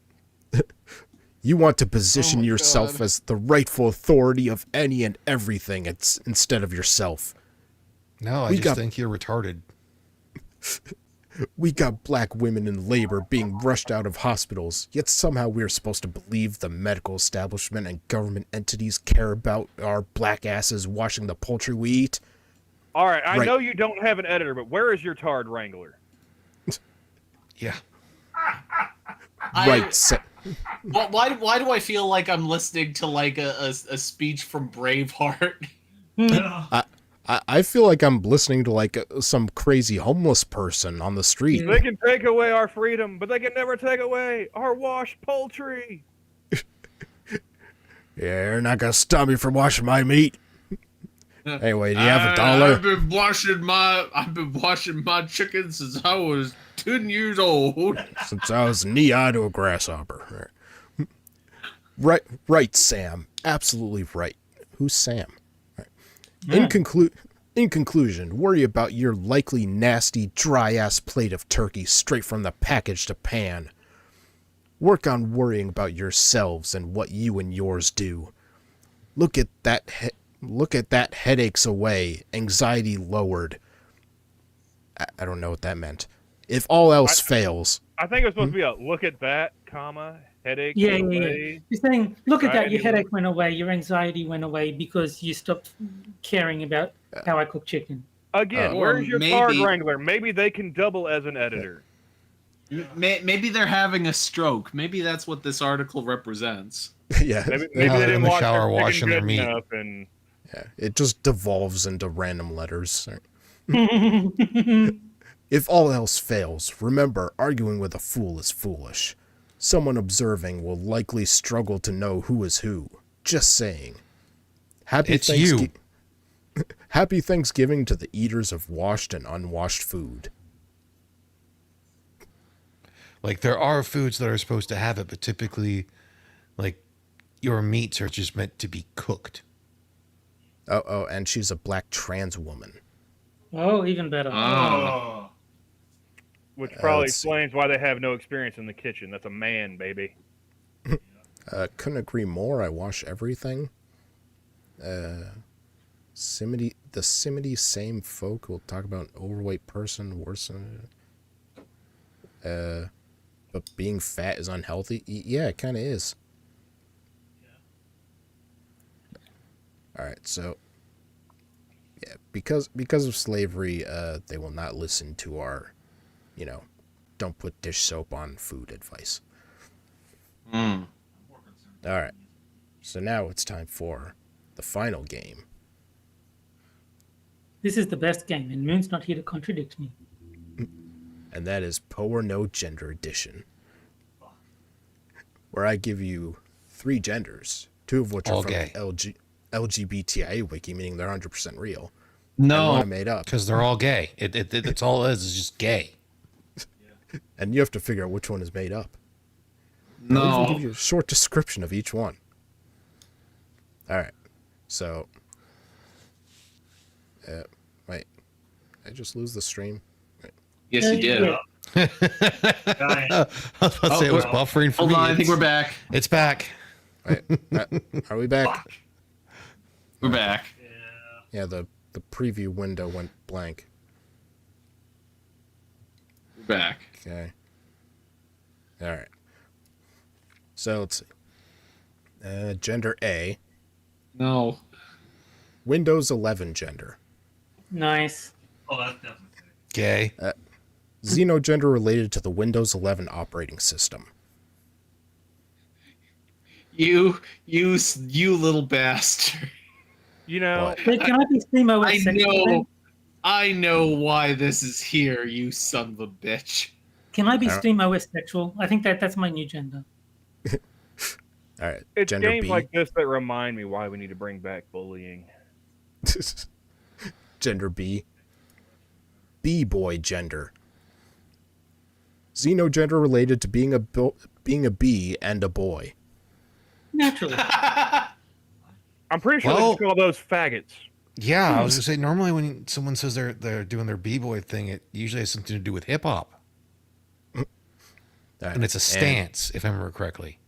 You want to position my yourself God. as the rightful authority of any and everything instead of yourself. No, I We just got- think you're retarded. We got black women in labor being rushed out of hospitals, yet somehow we're supposed to believe the medical establishment and government entities care about our black asses washing the poultry we eat. All right, I Right. know you don't have an editor, but where is your Tard Wrangler? Yeah. Right, Why do I feel like I'm listening to like a speech from Braveheart? I feel like I'm listening to like some crazy homeless person on the street. They can take away our freedom, but they can never take away our washed poultry. Yeah, you're not gonna stop me from washing my meat. Anyway, do you have a dollar? I've been washing my chicken since I was 10 years old. Since I was knee-high to a grasshopper. Right, Sam. Absolutely right. Who's Sam? In conclusion, worry about your likely nasty, dry-ass plate of turkey straight from the package to pan. Work on worrying about yourselves and what you and yours do. Look at that headaches away, anxiety lowered. I don't know what that meant. If all else fails, I think it was supposed to be a look at that, comma, headache. Yeah. away. You're saying, look at that, your Anxiety headache went away, your anxiety went away because you stopped caring about how I cook chicken. Again, Or where's your Tard maybe- Wrangler? Maybe they can double as an editor. Maybe they're having a stroke. Maybe that's what this article represents. yeah, Maybe Yeah, they they're in didn't the wash shower their chicken washing their good meat. enough, and yeah, it just devolves into random letters. If all else fails, remember, arguing with a fool is foolish. Someone observing will likely struggle to know who is who. Just saying. It's you. Happy Thanksgiving to the eaters of washed and unwashed food. Like, there are foods that are supposed to have it, but typically, like, your meats are just meant to be cooked. Oh, and she's a black trans woman. Oh, even better. Oh. Which probably let's see. explains why they have no experience in the kitchen. That's a man, baby. Couldn't agree more. I wash everything. The Simity same folk will talk about an overweight person worse than. But being fat is unhealthy. Yeah, it kind of is. All right, so yeah, because of slavery, they will not listen to our, don't put dish soap on food advice. Mm. All right, so now it's time for the final game. This is the best game, and Moon's not here to contradict me. And that is Po or No Gender Edition, where I give you 3 genders, 2 of which All are from gay. the LGBTIA wiki, meaning they're 100% real. And one I No. made up. Because they're all gay. It's all it is just gay. And you have to figure out which one is made up. I'll even give No. you a short description of each one. All right, so, wait, I just lose the stream? Yes, you did. Yeah. I was about to say it was buffering for Hold me. on, I think we're back. It's back. Wait, are we back? We're back. Yeah, the preview window went blank. We're back. Okay. All right. So let's see. Gender A, No. Windows 11 gender. Nice. Gay. Xenogender related to the Windows 11 operating system. You little bastard. You know, What? Wait, can I be SteamOS I sexual then? know. I know why this is here, you son of a bitch. Can I be I don't- SteamOS sexual? I think that's my new gender. All right. it's Gender games B. like this that remind me why we need to bring back bullying. Gender B. B-boy gender. Xenogender related to being a bee and a boy. Naturally. I'm pretty sure they Well- just call those faggots. Yeah, I was gonna say normally when someone says they're doing their b-boy thing, it usually has something to do with hip hop, All right, and it's a stance, if I remember correctly.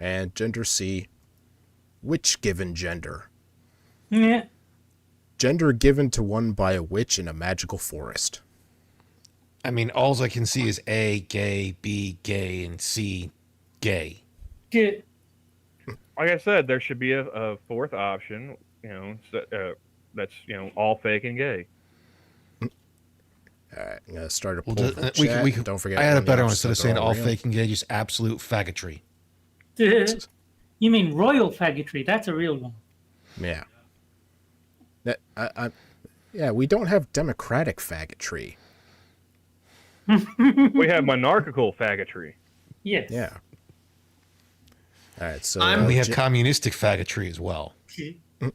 And gender C. Witch given gender. Yeah. Gender given to one by a witch in a magical forest. I mean, all I can see is A, gay, B, gay, and C, gay. Good. Like I said, there should be a fourth option. That's all fake and gay. All right, I'm gonna start a poll Well, for chat. Don't forget. I had a when the better one episodes instead of are saying all real. fake and gay, just absolute faggotry. You mean royal faggotry? That's a real one. Yeah. Yeah, we don't have democratic faggotry. We have monarchical faggotry. Yes. Yeah. All right, so We have communistic faggotry as well.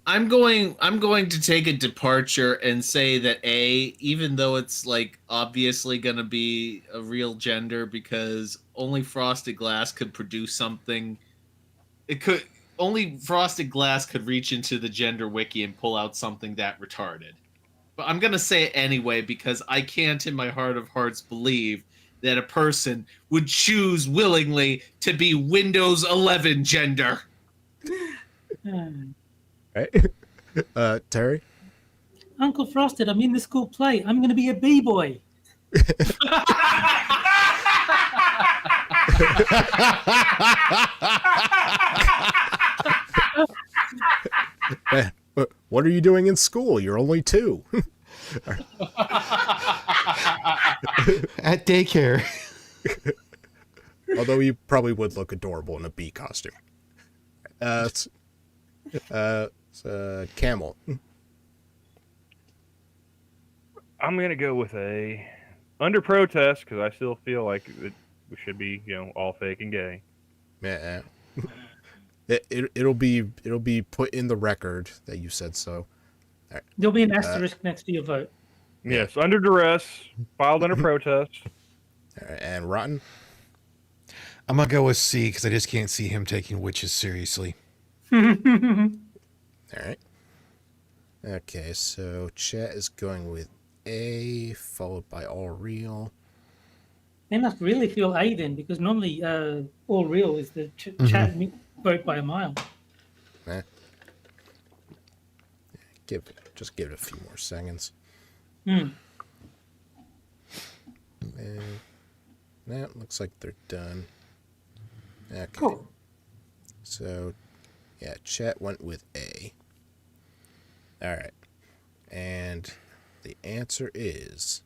I'm going to take a departure and say that A, even though it's like obviously gonna be a real gender because only Frosted Glass could produce something. Only Frosted Glass could reach into the gender wiki and pull out something that retarded. But I'm gonna say it anyway because I can't in my heart of hearts believe that a person would choose willingly to be Windows 11 gender. right? Terry? Uncle Frosted, I'm in the school play. I'm going to be a b-boy. What are you doing in school? You're only 2. At daycare. Although you probably would look adorable in a bee costume. Camel. I'm gonna go with a under protest because I still feel like we should be, all fake and gay. Yeah. It'll be put in the record that you said so. There'll be an asterisk next to your vote. Yes, under duress, filed under protest. And Rotten. I'm gonna go with C because I just can't see him taking witches seriously. All right. Okay, so chat is going with A, followed by all real. They must really feel A then, because normally all real is the chat vote by a mile. Eh. Just give it a few more seconds. Hmm. And that looks like they're done. Okay. Cool. So, yeah, chat went with A. All right. And the answer is...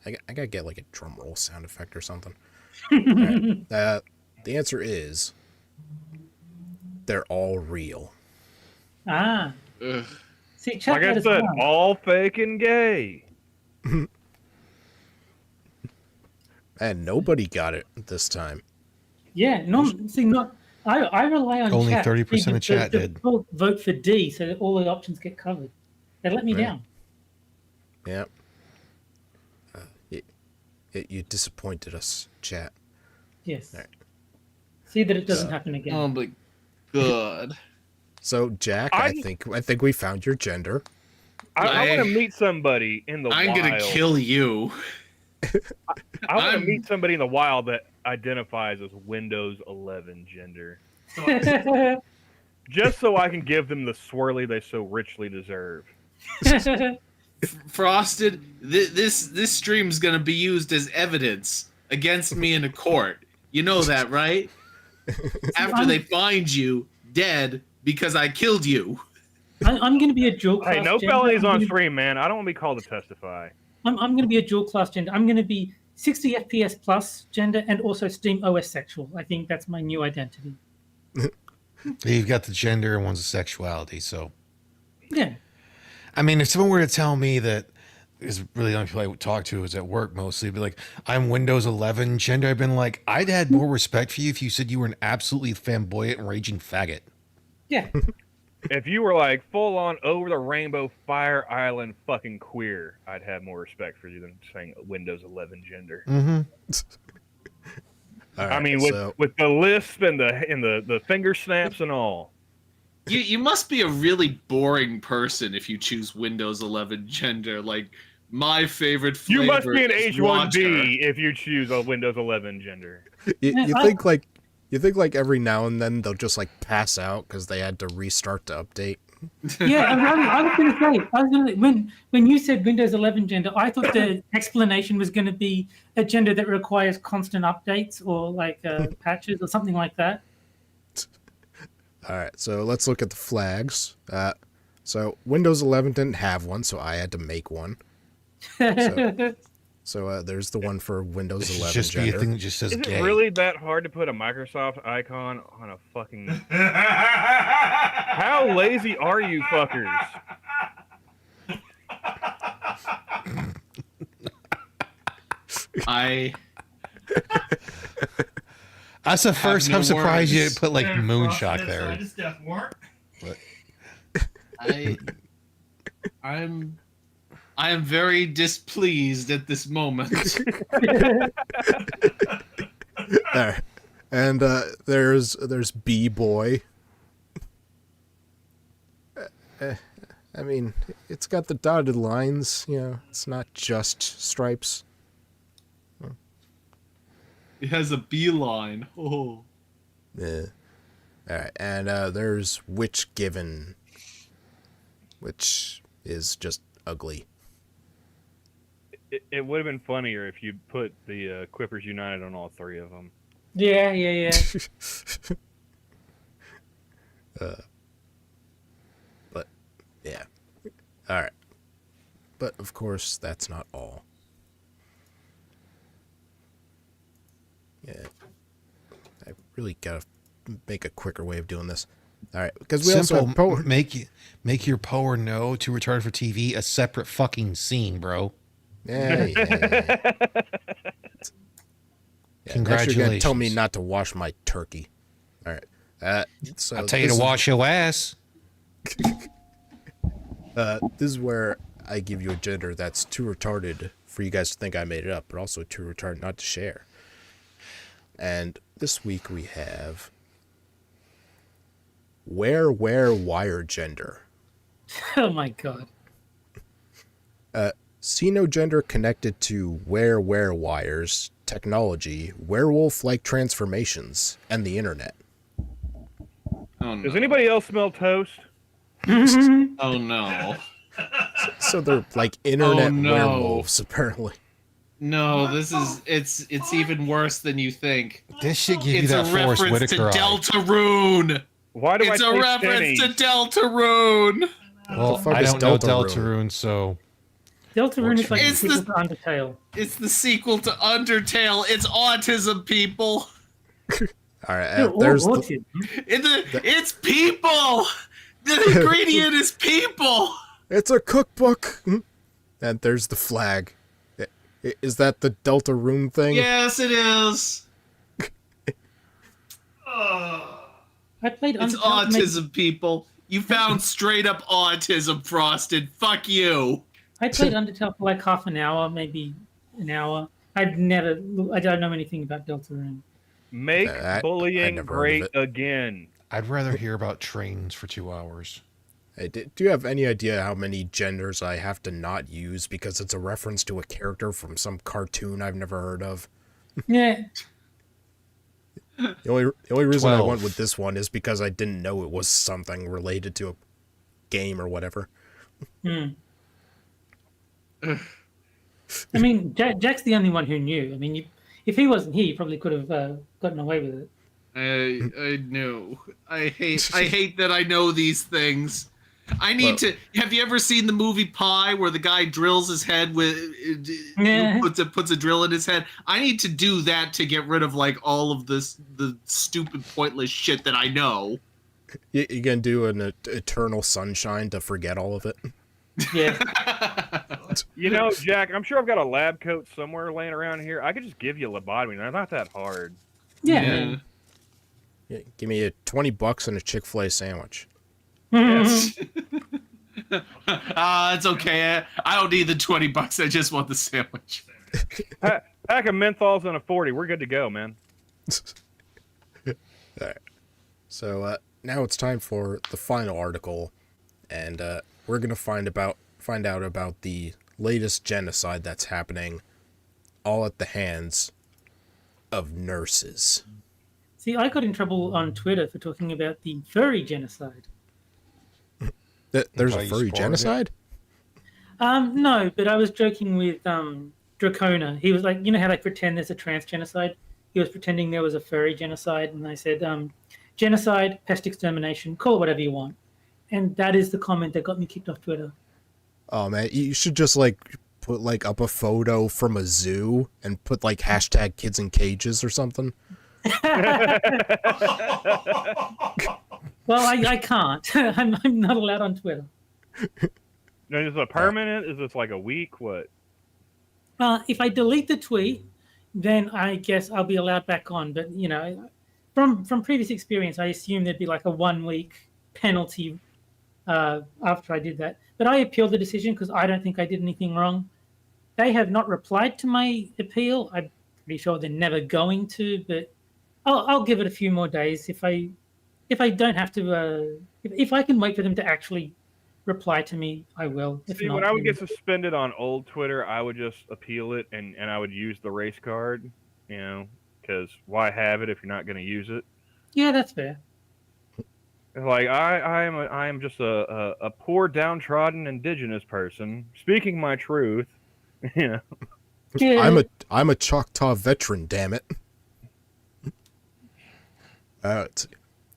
I gotta get like a drum roll sound effect or something. All right. The answer is... They're all real. Ah. Ugh. See, chat Like I let us said, know. all fake and gay. And nobody got it this time. Yeah, I rely on Only chat. 30% of chat to did. vote for D so that all the options get covered. They let me Right. down. Yeah. You disappointed us, chat. Yes. All right. See that it doesn't happen again. Oh my god. So, Jack, I think we found your gender. I want to meet somebody in the I'm wild. gonna kill you. I want to I'm- meet somebody in the wild that identifies as Windows 11 gender, just so I can give them the swirly they so richly deserve. Frosted, this stream's gonna be used as evidence against me in a court. You know that, right? After they find you dead because I killed you. I'm going to be a dual class Hey, no gender. felonies I'm on gonna- stream, man. I don't want to be called to testify. I'm going to be a dual class gender. I'm going to be 60 FPS plus gender and also Steam OS sexual. I think that's my new identity. You've got the gender and one's the sexuality. So, Yeah. I mean, if someone were to tell me that is really the only people I would talk to is at work mostly, be like, I'm Windows 11 gender. I've been like, I'd had more respect for you if you said you were an absolutely flamboyant and raging faggot. Yeah. If you were like full on over the rainbow Fire Island fucking queer, I'd have more respect for you than saying Windows 11 gender. Mm-hmm. All I right, mean, with the lisp and the finger snaps and all. You must be a really boring person if you choose Windows 11 gender. Like, my favorite flavor You must be an is H1B water. if you choose a Windows 11 gender. you think like every now and then they'll just like pass out because they had to restart the update. Yeah, I was going to say, when you said Windows 11 gender, I thought the explanation was going to be a gender that requires constant updates or like patches or something like that. All right, so let's look at the flags. So Windows 11 didn't have one, so I had to make one. So there's the one for Windows 11 Just be a gender. thing that just says Is it gay. really that hard to put a Microsoft icon on a fucking... How lazy are you fuckers? That's the first no I'm surprised you words. didn't put like Moonshock there. I am very displeased at this moment. All right. And there's B-boy. I mean, it's got the dotted lines, you know, it's not just stripes. It has a beeline. Oh. Yeah. All right, and there's Witch Given, which is just ugly. It would have been funnier if you put the Quippers United on all three of them. Yeah. But yeah. All right. But of course, that's not all. Yeah. I really gotta make a quicker way of doing this. All right, because we also have power. Make your power no to retard for TV a separate fucking scene, bro. Yeah. Congratulations. You're gonna tell me not to wash my turkey. All right. So I'll tell you to this is- wash your ass. This is where I give you a gender that's too retarded for you guys to think I made it up, but also too retarded not to share. And this week we have where, wire gender. Oh my god. Xenogender connected to where wires, technology, werewolf-like transformations, and the internet. Oh no. Does anybody else smell toast? Oh no. So they're like internet Oh, no. werewolves, apparently. No, it's even worse than you think. This should give you It's a that Forrest reference to Whitaker eye. Deltarune. Why do It's I a taste reference to pennies? Deltarune. Well, fuck I is don't know Deltarune? Deltarune, so Deltarune is like It's the sequel the- to Undertale. It's the sequel to Undertale. It's autism, people. All right, They're all there's the, autism. It's people. The ingredient is people. it's a cookbook, and there's the flag. Is that the Deltarune thing? Yes, it is. I played It's Undertale. autism, people. You found straight up autism, Frosted. Fuck you. I played Undertale for like half an hour, maybe an hour. I don't know anything about Deltarune. Make I bullying never heard of great again. I'd rather hear about trains for 2 hours. Hey, do you have any idea how many genders I have to not use because it's a reference to a character from some cartoon I've never heard of? Yeah, The only reason I 12. went with this one is because I didn't know it was something related to a game or whatever. I mean, Jack's the only one who knew. I mean, if he wasn't here, you probably could have gotten away with it. I know. I hate that I know these things. I need to. Have you ever seen the movie Pi, where the guy drills his head with Yeah. puts a drill in his head? I need to do that to get rid of like all of the stupid, pointless shit that I know. You can do an eternal sunshine to forget all of it. Yeah. You know, Jack, I'm sure I've got a lab coat somewhere laying around here. I could just give you a lobotomy. They're not that hard. Yeah. Yeah. Yeah, give me $20 and a Chick-fil-A sandwich. It's okay. I don't need the $20. I just want the sandwich. Pack of menthols and a 40. We're good to go, man. All right. So now it's time for the final article, and we're gonna find out about the latest genocide that's happening, all at the hands of nurses. See, I got in trouble on Twitter for talking about the furry genocide. There's Why a you furry spoiled it? genocide? No, but I was joking with Dracona. He was like, you know how they pretend there's a trans genocide? He was pretending there was a furry genocide, and I said, genocide, pest extermination, call it whatever you want. And that is the comment that got me kicked off Twitter. Oh man, you should just like put like up a photo from a zoo and put like hashtag kids in cages or something. Well, I can't. I'm not allowed on Twitter. Now, is it permanent? Is this like a week? What? If I delete the tweet, then I guess I'll be allowed back on. But you know, from previous experience, I assume there'd be like a 1-week penalty after I did that. But I appealed the decision because I don't think I did anything wrong. They have not replied to my appeal. I'm pretty sure they're never going to, but I'll give it a few more days. If I don't have to, if I can wait for them to actually reply to me, I will. If See, not, when I would then- get suspended on old Twitter, I would just appeal it and I would use the race card, you know, because why have it if you're not going to use it? yeah, that's fair. Like I am just a poor downtrodden indigenous person speaking my truth. Yeah. Yeah. I'm a Choctaw veteran, damn it.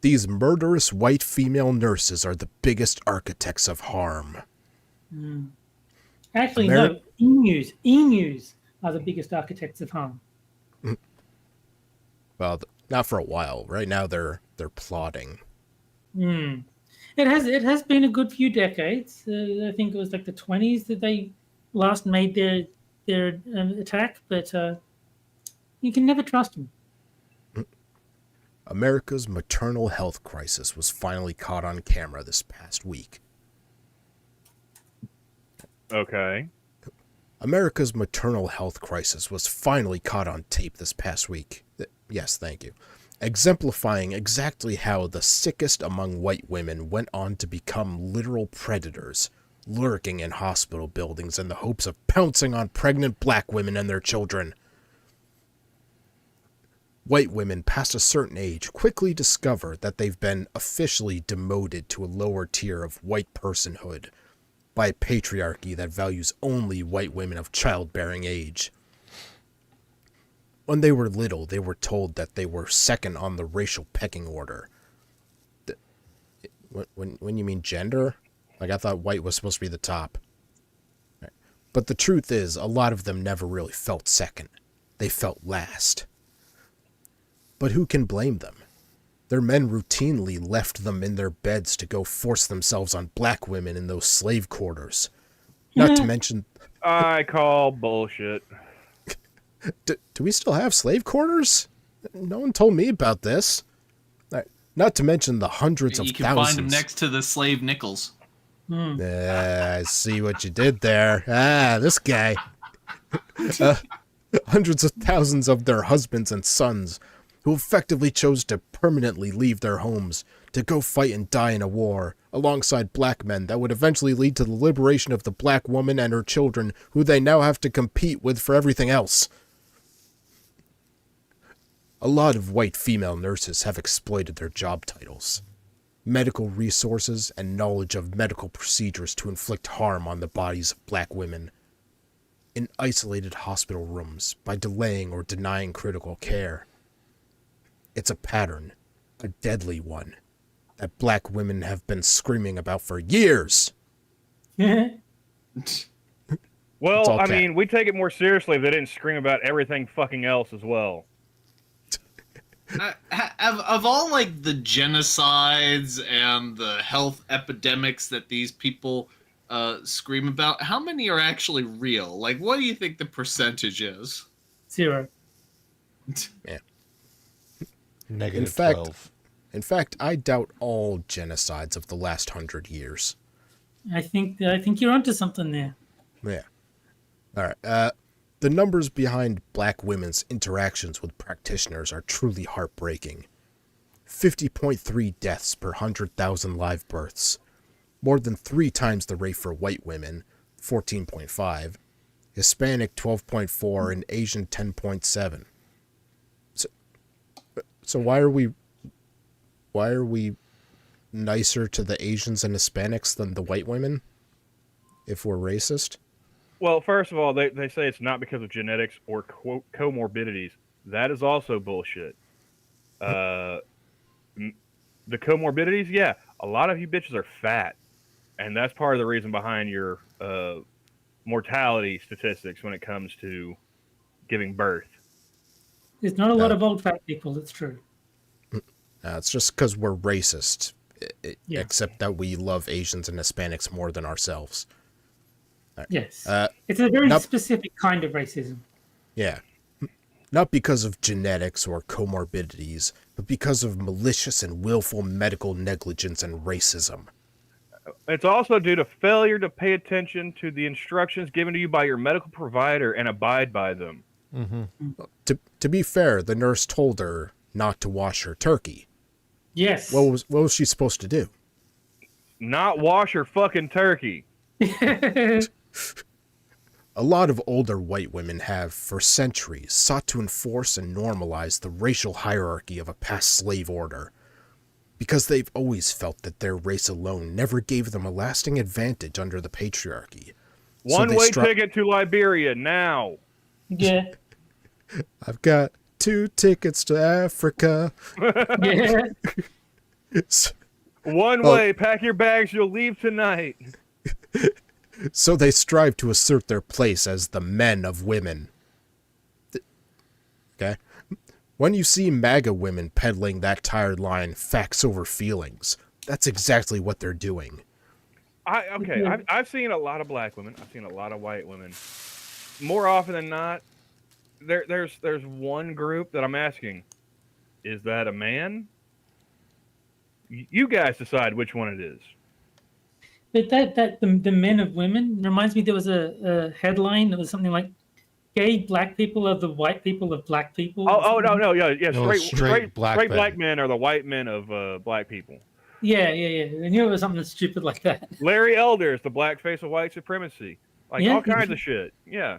These murderous white female nurses are the biggest architects of harm. Actually, Ameri- no. Emus are the biggest architects of harm. Well, not for a while. Right now, they're plotting. It has been a good few decades. I think it was like the 20s that they last made their attack, but you can never trust them. America's maternal health crisis was finally caught on camera this past week. Okay. America's maternal health crisis was finally caught on tape this past week. Yes, thank you. Exemplifying exactly how the sickest among white women went on to become literal predators, lurking in hospital buildings in the hopes of pouncing on pregnant black women and their children. White women past a certain age quickly discover that they've been officially demoted to a lower tier of white personhood by a patriarchy that values only white women of childbearing age. When they were little, they were told that they were second on the racial pecking order. When you mean gender? Like, I thought white was supposed to be the top. But the truth is, a lot of them never really felt second. They felt last. But who can blame them? Their men routinely left them in their beds to go force themselves on black women in those slave quarters. Not to mention... I call bullshit. Do we still have slave quarters? No one told me about this. Not to mention the hundreds of You can thousands. find them next to the slave nickels. I see what you did there. This guy. Hundreds of thousands of their husbands and sons who effectively chose to permanently leave their homes to go fight and die in a war alongside black men that would eventually lead to the liberation of the black woman and her children, who they now have to compete with for everything else. A lot of white female nurses have exploited their job titles, medical resources, and knowledge of medical procedures to inflict harm on the bodies of black women in isolated hospital rooms by delaying or denying critical care. It's a pattern, a deadly one, that black women have been screaming about for years. Well, I cat. mean, we take it more seriously if they didn't scream about everything fucking else as well. Of all, like, the genocides and the health epidemics that these people scream about, how many are actually real? Like, what do you think the percentage is? 0. Yeah. Negative fact- 12. In fact, I doubt all genocides of the last 100 years. I think you're onto something there. Yeah. All right. The numbers behind black women's interactions with practitioners are truly heartbreaking. 50.3 deaths per 100,000 live births. More than 3 times the rate for white women, 14.5. Hispanic, 12.4, and Asian, 10.7. So why are we nicer to the Asians and Hispanics than the white women? If we're racist? Well, first of all, they say it's not because of genetics or comorbidities. That is also bullshit. The comorbidities, yeah, a lot of you bitches are fat, and that's part of the reason behind your mortality statistics when it comes to giving birth. There's not a lot of old fat people, it's true. It's just because we're racist, Yeah. except that we love Asians and Hispanics more than ourselves. Yes. It's a very specific kind of racism. Yeah. Not because of genetics or comorbidities, but because of malicious and willful medical negligence and racism. It's also due to failure to pay attention to the instructions given to you by your medical provider and abide by them. To be fair, the nurse told her not to wash her turkey. Yes. What was she supposed to do? Not wash your fucking turkey. A lot of older white women have, for centuries, sought to enforce and normalize the racial hierarchy of a past slave order, because they've always felt that their race alone never gave them a lasting advantage under the patriarchy. One-way ticket to Liberia now. Yeah. I've got 2 tickets to Africa. Yeah. One way, pack your bags, you'll leave tonight. So they strive to assert their place as the men of women. Okay? When you see MAGA women peddling that tired line, facts over feelings, that's exactly what they're doing. I've seen a lot of black women. I've seen a lot of white women. More often than not, there's one group that I'm asking, is that a man? You guys decide which one it is. But the men of women reminds me, there was a headline that was something like, "Gay black people are the white people of black people." Oh no, yeah. No, Straight black black men are the white men of black people. I knew it was something stupid like that. Larry Elders, the black face of white supremacy. Like Yeah. all kinds of shit. Yeah.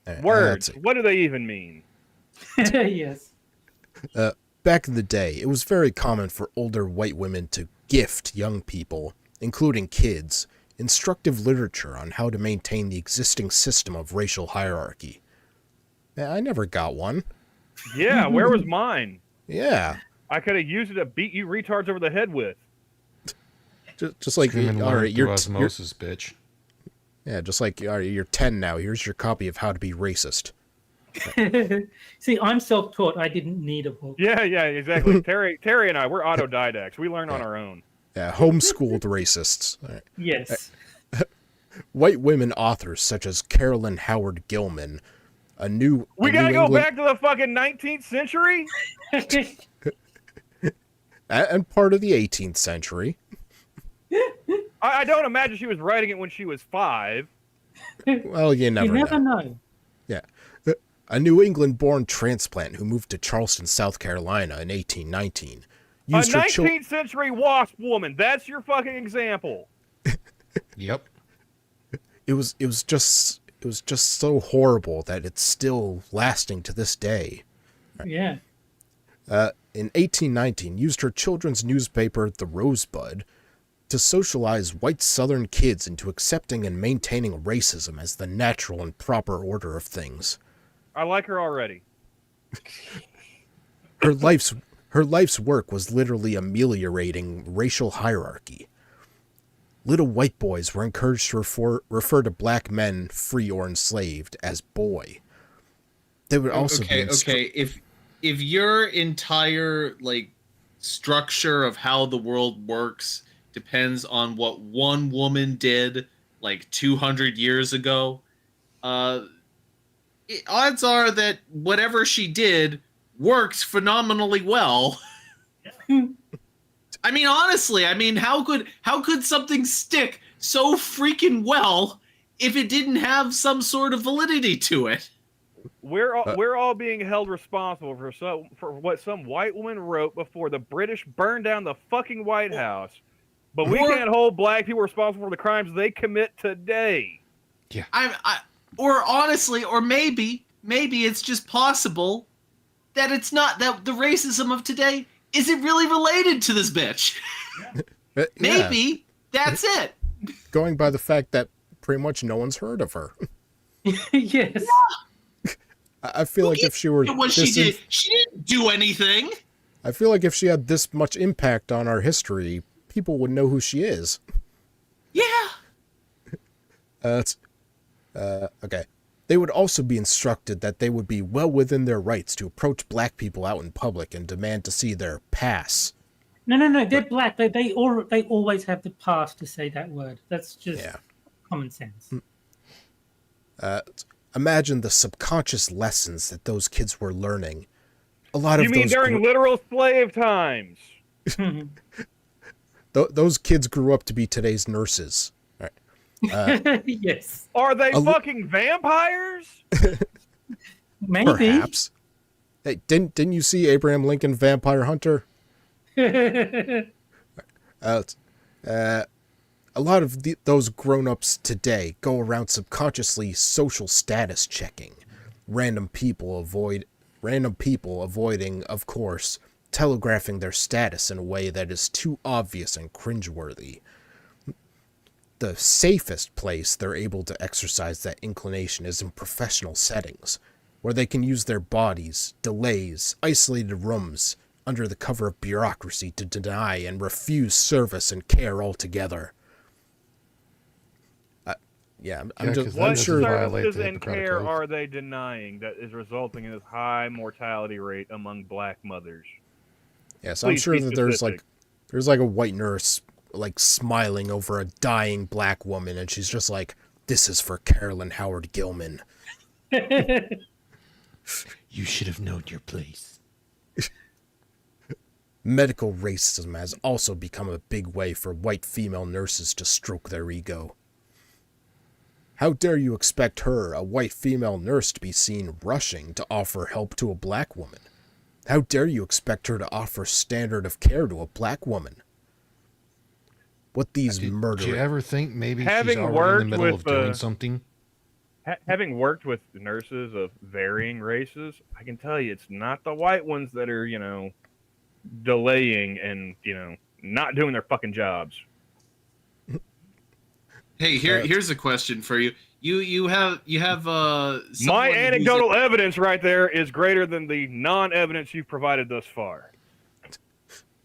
That's Words. it. What do they even mean? Yes. Back in the day, it was very common for older white women to gift young people, including kids, instructive literature on how to maintain the existing system of racial hierarchy. I never got one. Yeah, where was mine? Yeah. I could have used it to beat you retards over the head with. Just like, Human all learn right, through you're osmosis, bitch. yeah, just like, all right, you're 10 now. Here's your copy of How to Be Racist. See, I'm self-taught. I didn't need a book. Yeah, exactly. Terry and I, we're autodidacts. We learn on our own. Yeah, homeschooled racists. All right. Yes. White women authors such as Carolyn Howard Gilman, We a New gotta go England- back to the fucking 19th century? and part of the 18th century. I don't imagine she was writing it when she was 5. Well, you never, You never know. Yeah. A New England-born transplant who moved to Charleston, South Carolina in 1819. A Used her 19th century wasp woman. That's your fucking example. Yep. It was just so horrible that it's still lasting to this day. Yeah. In 1819, used her children's newspaper, The Rosebud, to socialize white Southern kids into accepting and maintaining racism as the natural and proper order of things. I like her already. Her life's work was literally ameliorating racial hierarchy. Little white boys were encouraged to refer to black men, free or enslaved, as boy. They would also be If your entire structure of how the world works depends on what one woman did 200 years ago, odds are that whatever she did works phenomenally well. I mean, honestly, how could something stick so freaking well if it didn't have some sort of validity to it? We're all being held responsible for what some white woman wrote before the British burned down the fucking White House. But we can't hold black people responsible for the crimes they commit today. Yeah. Or honestly, or maybe it's just possible that it's not, that the racism of today isn't really related to this bitch. Maybe that's it. Going by the fact that pretty much no one's heard of her. Yes. I feel like if she were what she did, she didn't do anything. I feel like if she had this much impact on our history, people would know who she is. Yeah. Okay. They would also be instructed that they would be well within their rights to approach black people out in public and demand to see their pass. No. They're black. They always have the pass to say that word. That's just common sense. Imagine the subconscious lessons that those kids were learning. A lot You of mean those during literal slave times? those kids grew up to be today's nurses. All right. Yes. Are they fucking vampires? Maybe. Perhaps. Hey, didn't you see Abraham Lincoln Vampire Hunter? A lot of those grown-ups today go around subconsciously social status checking. Random people avoiding, of course, telegraphing their status in a way that is too obvious and cringeworthy. The safest place they're able to exercise that inclination is in professional settings, where they can use their bodies, delays, isolated rooms, under the cover of bureaucracy to deny and refuse service and care altogether. I'm because What sure. services and care are they denying that is resulting in this high mortality rate among black mothers? Yes, I'm Please sure be that specific. there's a white nurse smiling over a dying black woman, and she's just like, "This is for Carolyn Howard Gilman." You should have known your place. Medical racism has also become a big way for white female nurses to stroke their ego. How dare you expect her, a white female nurse, to be seen rushing to offer help to a black woman? How dare you expect her to offer standard of care to a black woman? What these Did you murderers... ever think maybe she's Having already in the worked middle with, of doing something? Having worked with nurses of varying races, I can tell you it's not the white ones that are, delaying and, not doing their fucking jobs. Hey, here's a question for you. You have My someone who's anecdotal evidence right there is greater than the non-evidence you've provided thus far.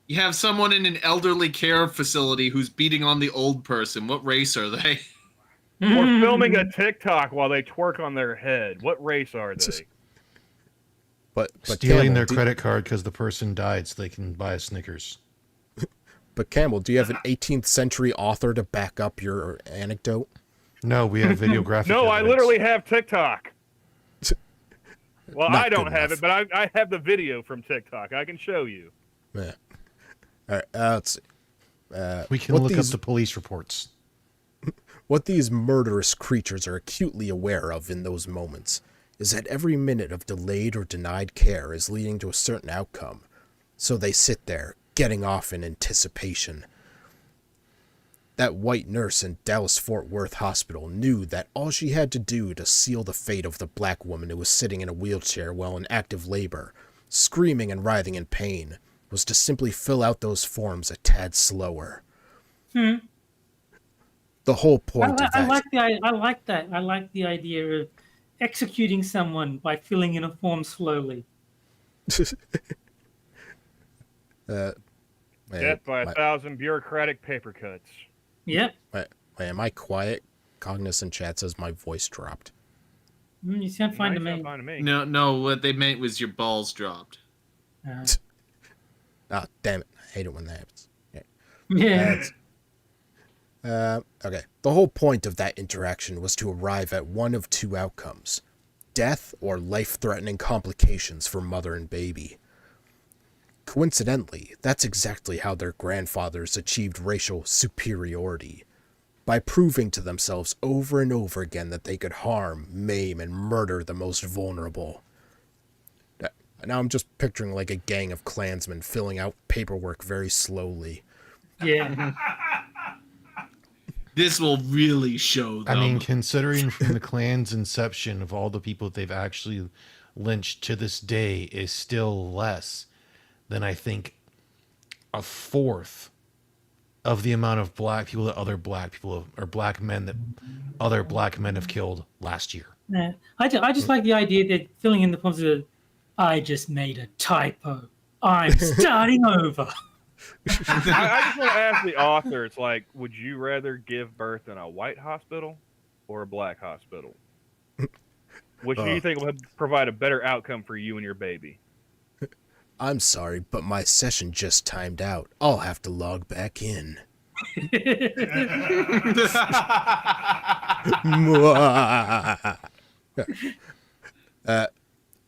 You have someone in an elderly care facility who's beating on the old person. What race are they? Or filming a TikTok while they twerk on their head. What race are they? But Stealing Camel, their credit card because the person died so they can buy a Snickers. But Camel, do you have an 18th century author to back up your anecdote? No, we have videographic No, I evidence. literally have TikTok. Well, Not I don't good have enough. it, but I have the video from TikTok. I can show you. Yeah. All right, let's see. We can what look these- up the police reports. What these murderous creatures are acutely aware of in those moments is that every minute of delayed or denied care is leading to a certain outcome. So they sit there, getting off in anticipation. That white nurse in Dallas-Fort Worth Hospital knew that all she had to do to seal the fate of the black woman who was sitting in a wheelchair while in active labor, screaming and writhing in pain, was to simply fill out those forms a tad slower. The whole point of that... I like that. I like the idea of executing someone by filling in a form slowly. Death by 1,000 bureaucratic paper cuts. Yep. Wait, am I quiet? Cognizant chat says my voice dropped. You sound fine to Nice, me. fine to me. No. What they meant was your balls dropped. Ah, damn it. I hate it when that happens. Yeah. Okay. The whole point of that interaction was to arrive at one of two outcomes. Death or life-threatening complications for mother and baby. Coincidentally, that's exactly how their grandfathers achieved racial superiority. By proving to themselves over and over again that they could harm, maim, and murder the most vulnerable. Now I'm just picturing like a gang of Klansmen filling out paperwork very slowly. Yeah. This will really show them. I mean, considering from the Klan's inception of all the people that they've actually lynched to this day is still less than I think a fourth of the amount of black people that other black people or black men that other black men have killed last year. Yeah. I just like the idea that filling in the forms of, I just made a typo. I'm starting over. I just want to ask the author, it's like, would you rather give birth in a white hospital or a black hospital? Which do you think will provide a better outcome for you and your baby? I'm sorry, but my session just timed out. I'll have to log back in.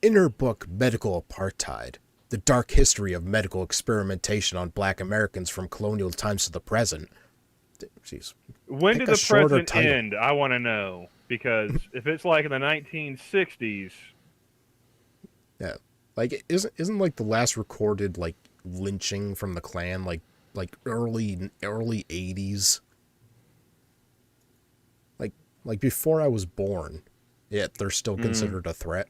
In her book, Medical Apartheid, The Dark History of Medical Experimentation on Black Americans from Colonial Times to the Present. Jeez. When Pick did a the shorter present title. end? I want to know. Because if it's like in the 1960s, Yeah. Like, isn't like the last recorded, like, lynching from the Klan, like early 80s? Like before I was born, yet they're still considered a threat.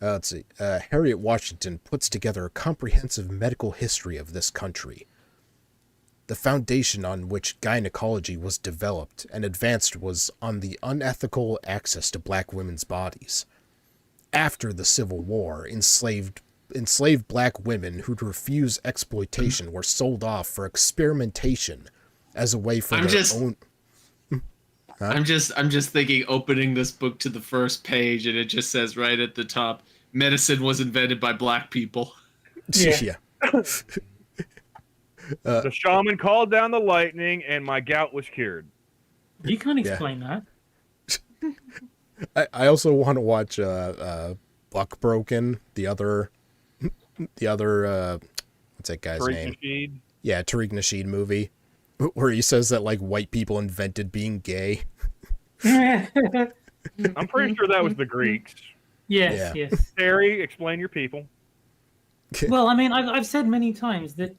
Let's see. Harriet Washington puts together a comprehensive medical history of this country. The foundation on which gynecology was developed and advanced was on the unethical access to black women's bodies. After the Civil War, enslaved black women who'd refuse exploitation were sold off for experimentation as a way for own... I'm just thinking opening this book to the first page and it just says right at the top, medicine was invented by black people. Yeah. the shaman called down the lightning and my gout was cured. You can't explain that. I also want to watch Buck Broken, the other what's that guy's Tariq name? Nasheed. Yeah, Tariq Nasheed movie, where he says that like white people invented being gay. I'm pretty sure that was the Greeks. Yes, Yeah. yes. Terry, explain your people. Well, I mean, I've said many times that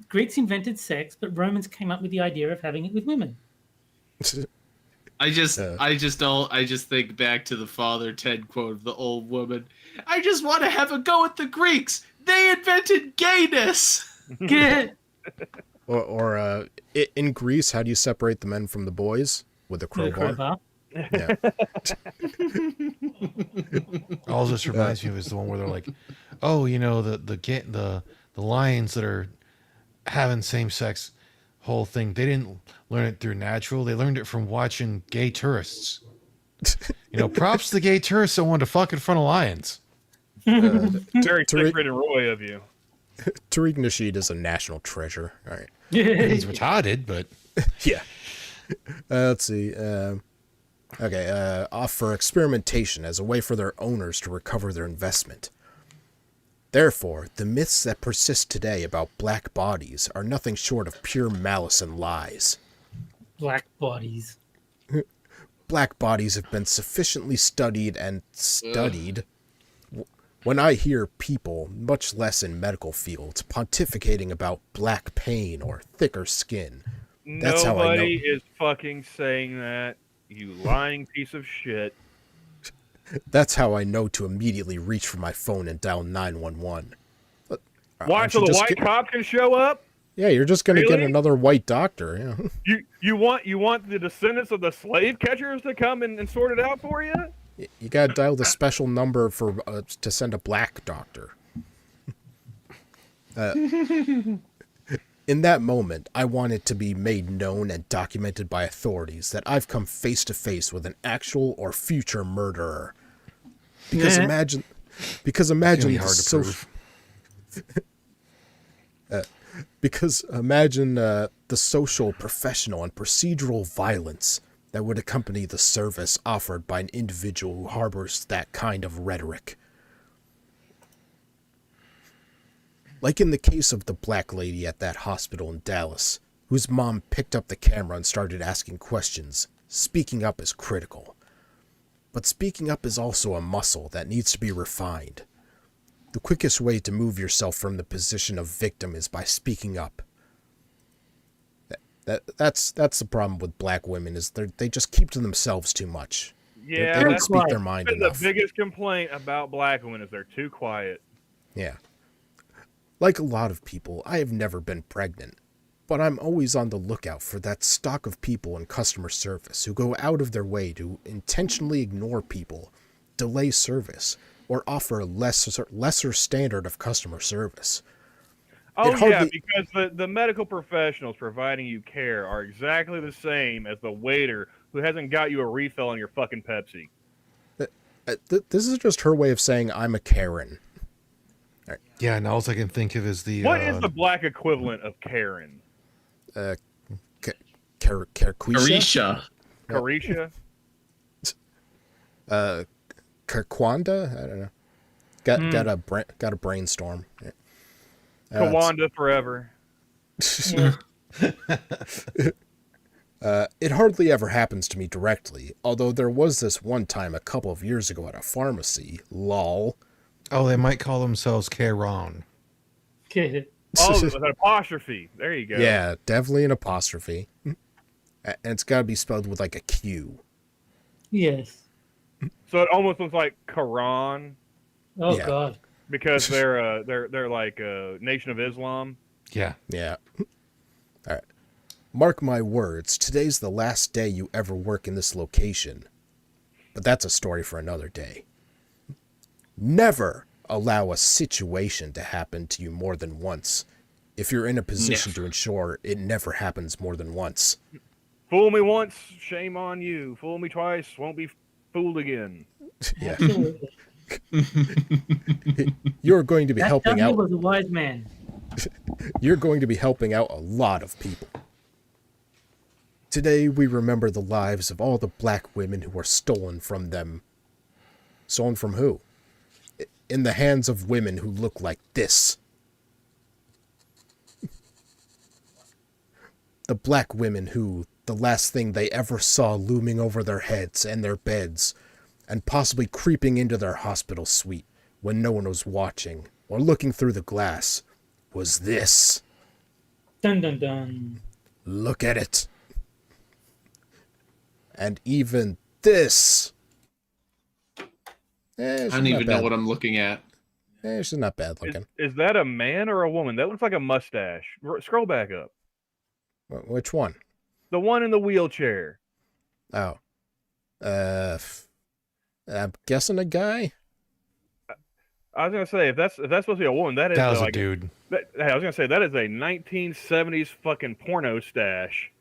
Greeks invented sex, but Romans came up with the idea of having it with women. I just Uh. I just think back to the Father Ted quote of the old woman. I just want to have a go at the Greeks. They invented gayness. Get Or in Greece, how do you separate the men from the boys? With a the crowbar. crowbar. Yeah. All this reminds me of is the one where they're like, oh, you know, the lions that are having same sex whole thing, they didn't learn it through natural, they learned it from watching gay tourists. You know, props to the gay tourists that wanted to fuck in front of lions. Very Tariq- Siegfried and Roy of you. Tariq Nasheed is a national treasure. All right. He's retarded, but Yeah. Let's see. Offer experimentation as a way for their owners to recover their investment. Therefore, the myths that persist today about black bodies are nothing short of pure malice and lies. Black bodies. Black bodies have been sufficiently studied and studied. When I hear people, much less in medical fields, pontificating about black pain or thicker skin, that's how I know. Nobody is fucking saying that. You lying piece of shit. That's how I know to immediately reach for my phone and dial 911. Why? Aren't So you the just white get- cop can show up? Yeah, you're just gonna get Really? another white doctor. Yeah. You want the descendants of the slave catchers to come and sort it out for you? You gotta dial the special number for to send a black doctor. In that moment, I want it to be made known and documented by authorities that I've come face to face with an actual or future murderer. Because Yeah. imagine it's gonna be the hard to so- prove. Because imagine the social, professional, and procedural violence that would accompany the service offered by an individual who harbors that kind of rhetoric. Like in the case of the black lady at that hospital in Dallas, whose mom picked up the camera and started asking questions. Speaking up is critical. But speaking up is also a muscle that needs to be refined. The quickest way to move yourself from the position of victim is by speaking up. That's the problem with black women, is they just keep to themselves too much. Yeah, They don't that's speak their mind been enough. the biggest complaint about black women is they're too quiet. Yeah. Like a lot of people, I have never been pregnant, but I'm always on the lookout for that stock of people in customer service who go out of their way to intentionally ignore people, delay service, or offer a lesser standard of customer service. Oh, It yeah, hardly- because the medical professionals providing you care are exactly the same as the waiter who hasn't got you a refill on your fucking Pepsi. This is just her way of saying I'm a Karen. Yeah, and all I can think of is the What is the black equivalent of Karen? Carquisha? Arisha. Carisha? Carquanda? I don't know. Got a brainstorm. Yeah. Kawanda forever. It hardly ever happens to me directly, although there was this one time a couple of years ago at a pharmacy. Lol. oh, they might call themselves Karen. Get it. Oh, with an apostrophe. There you go. Yeah, definitely an apostrophe. And it's got to be spelled with like a Q. Yes. So it almost looks like Quran Oh Yeah. God. because they're like a Nation of Islam. Yeah. Yeah. All right. Mark my words, today's the last day you ever work in this location. But that's a story for another day. Never allow a situation to happen to you more than once if you're in a position to ensure it never happens more than once. Fool me once, shame on you. Fool me twice, won't be fooled again. Yeah. Absolutely. You're going to be That helping Dudley out. was a wise man. You're going to be helping out a lot of people. Today, we remember the lives of all the black women who were stolen from them. Stolen from who? In the hands of women who look like this. The black women who, the last thing they ever saw looming over their heads and their beds and possibly creeping into their hospital suite when no one was watching or looking through the glass was this. Dun dun dun. Look at it. And even this. I don't even know what I'm looking at. She's not bad looking. Is that a man or a woman? That looks like a mustache. Scroll back up. Which one? The one in the wheelchair. Oh. I'm guessing a guy? I was gonna say if that's supposed to be a woman, that is That was like a dude. Hey, I was gonna say that is a 1970s fucking porno stash.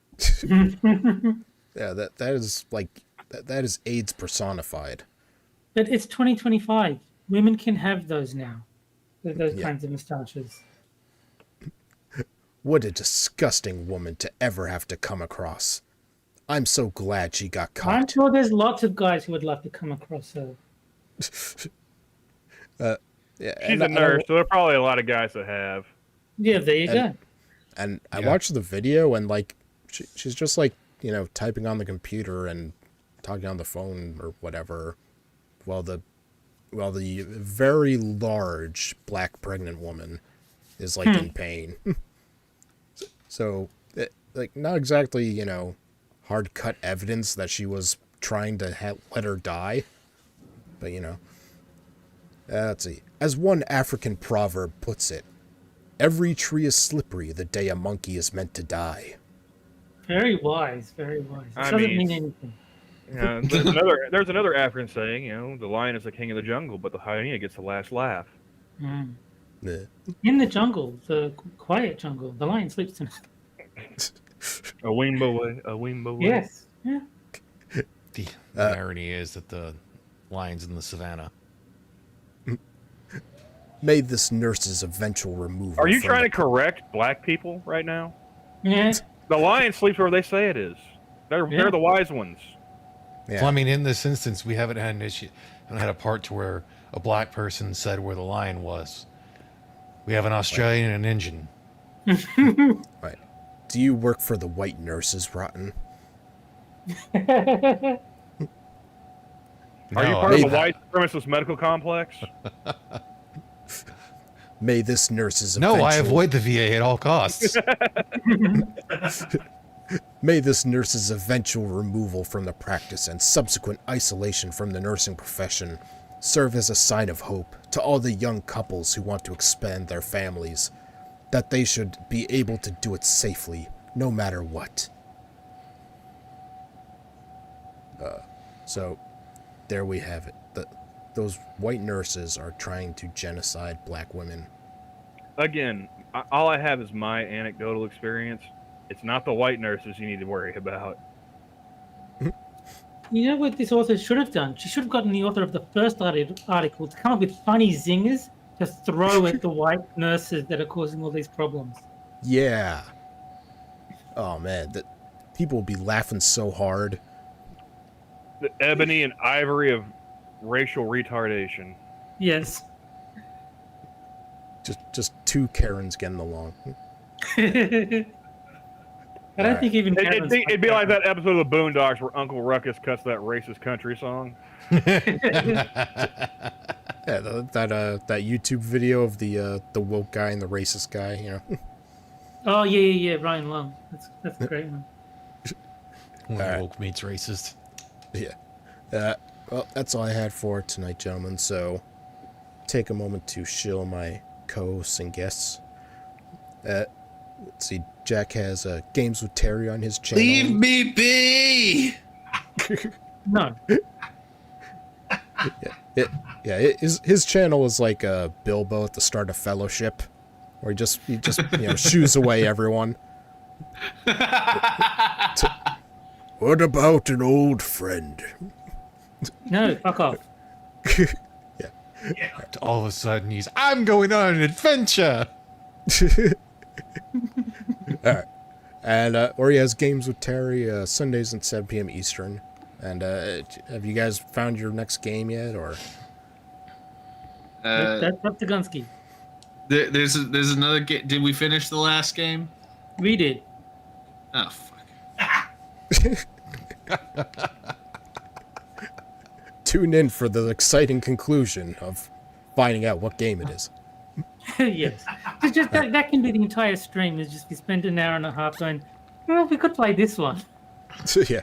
Yeah, that is like that is AIDS personified. But it's 2025. Women can have those now. Those Yeah. kinds of moustaches. What a disgusting woman to ever have to come across. I'm so glad she got I'm caught. sure there's lots of guys who would love to come across her. Yeah, She's a nurse, so there are probably a lot of guys that have. Yeah, there you go. And I Yeah. watched the video and like she's just like, you know, typing on the computer and talking on the phone or whatever while the very large black pregnant woman is like in pain. So like not exactly, you know, hard cut evidence that she was trying to let her die, but you know, let's see. As one African proverb puts it, every tree is slippery the day a monkey is meant to die. Very wise, very wise. It I doesn't mean- mean anything. You know, there's another African saying, you know, the lion is the king of the jungle, but the hyena gets the last laugh. Mm. Yeah. In the jungle, the quiet jungle, the lion sleeps tonight. A wimbo way, a wimbo way. Yes. Yeah. The irony is that the lions in the savannah. May this nurse's eventual removal. Are you from trying the- to correct black people right now? Yeah. The lion sleeps where they say it is. They're the wise ones. Yeah. Well, I mean, in this instance, we haven't had an issue. I haven't had a part to where a black person said where the lion was. We have an Australian and an Indian. Right. Do you work for the white nurses, Rotten? Are you No, part of I- the white supremacist medical complex? May this nurse's No, I eventual- avoid the VA at all costs. May this nurse's eventual removal from the practice and subsequent isolation from the nursing profession serve as a sign of hope to all the young couples who want to expand their families, that they should be able to do it safely, no matter what. So, there we have it. Those white nurses are trying to genocide black women. Again, all I have is my anecdotal experience. It's not the white nurses you need to worry about. You know what this author should have done? She should have gotten the author of the first article to come up with funny zingers to throw at the white nurses that are causing all these problems. Yeah. Oh man, people will be laughing so hard. The ebony and ivory of racial retardation. Yes. Just two Karens getting along. I don't think even Karen's It'd be like that episode of the Boondocks where Uncle Ruckus cuts that racist country song. Yeah, that YouTube video of the woke guy and the racist guy, you know. Oh yeah, Ryan Long. That's a great one. When All right. woke meets racist. Yeah. Well, that's all I had for tonight, gentlemen. So, take a moment to shill my co-hosts and guests. Let's see. Jack has Games with Terry on his channel. Leave me be. No. His channel is like Bilbo at the start of Fellowship, where he just shoos away everyone. What about an old friend? No, fuck off. All of a sudden, I'm going on an adventure. All right, and or he has Games with Terry Sundays at 7 p.m. Eastern. And have you guys found your next game yet, or? That's up to Gunsky. There's another game. Did we finish the last game? We did. Oh fuck. tune in for the exciting conclusion of finding out what game it is. Yes. Just that can be the entire stream. Is just we spend an hour and a half going, well, we could play this one. Yeah.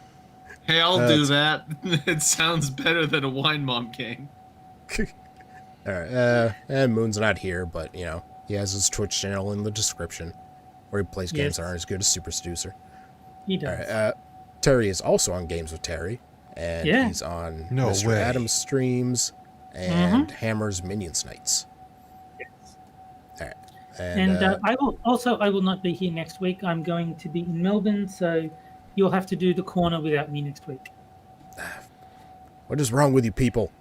Hey, I'll do that. It sounds better than a Wine Mom game. All right. And Moon's not here, but you know he has his Twitch channel in the description, where he plays games that aren't as good as Super Seducer. He does. All right. Terry is also on Games with Terry, and he's on No Mr. way. Adams streams and Hammer's Minions Nights. All right. And I will not be here next week. I'm going to be in Melbourne, so you'll have to do the corner without me next week. What is wrong with you people?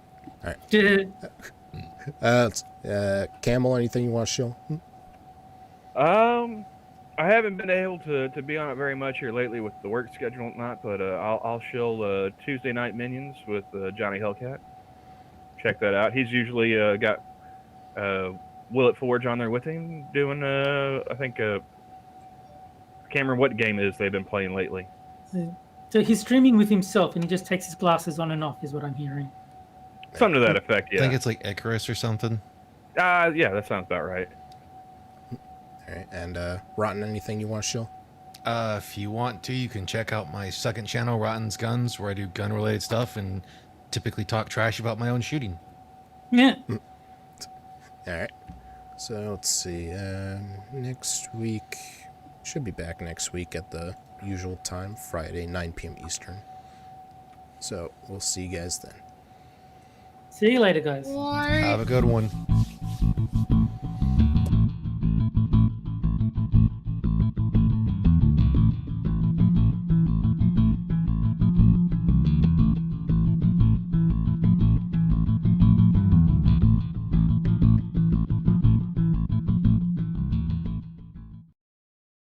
Camel, anything you want to show? I haven't been able to be on it very much here lately with the work schedule and whatnot, but I'll shill Tuesday Night Minions with Johnny Hellcat. Check that out. He's usually got Will It Forge on there with him doing I think I can't remember what game it is they've been playing lately. So he's streaming with himself, and he just takes his glasses on and off, is what I'm hearing. Something to that effect, yeah. I think it's like Icarus or something. Yeah, that sounds about right. All right. And Rotten, anything you want to show? If you want to, you can check out my second channel, Rotten's Guns, where I do gun-related stuff and typically talk trash about my own shooting. Yeah. All right. So let's see. Next week, should be back next week at the usual time, Friday, 9 p.m. Eastern. So we'll see you guys then. See you later, guys. Have a good one.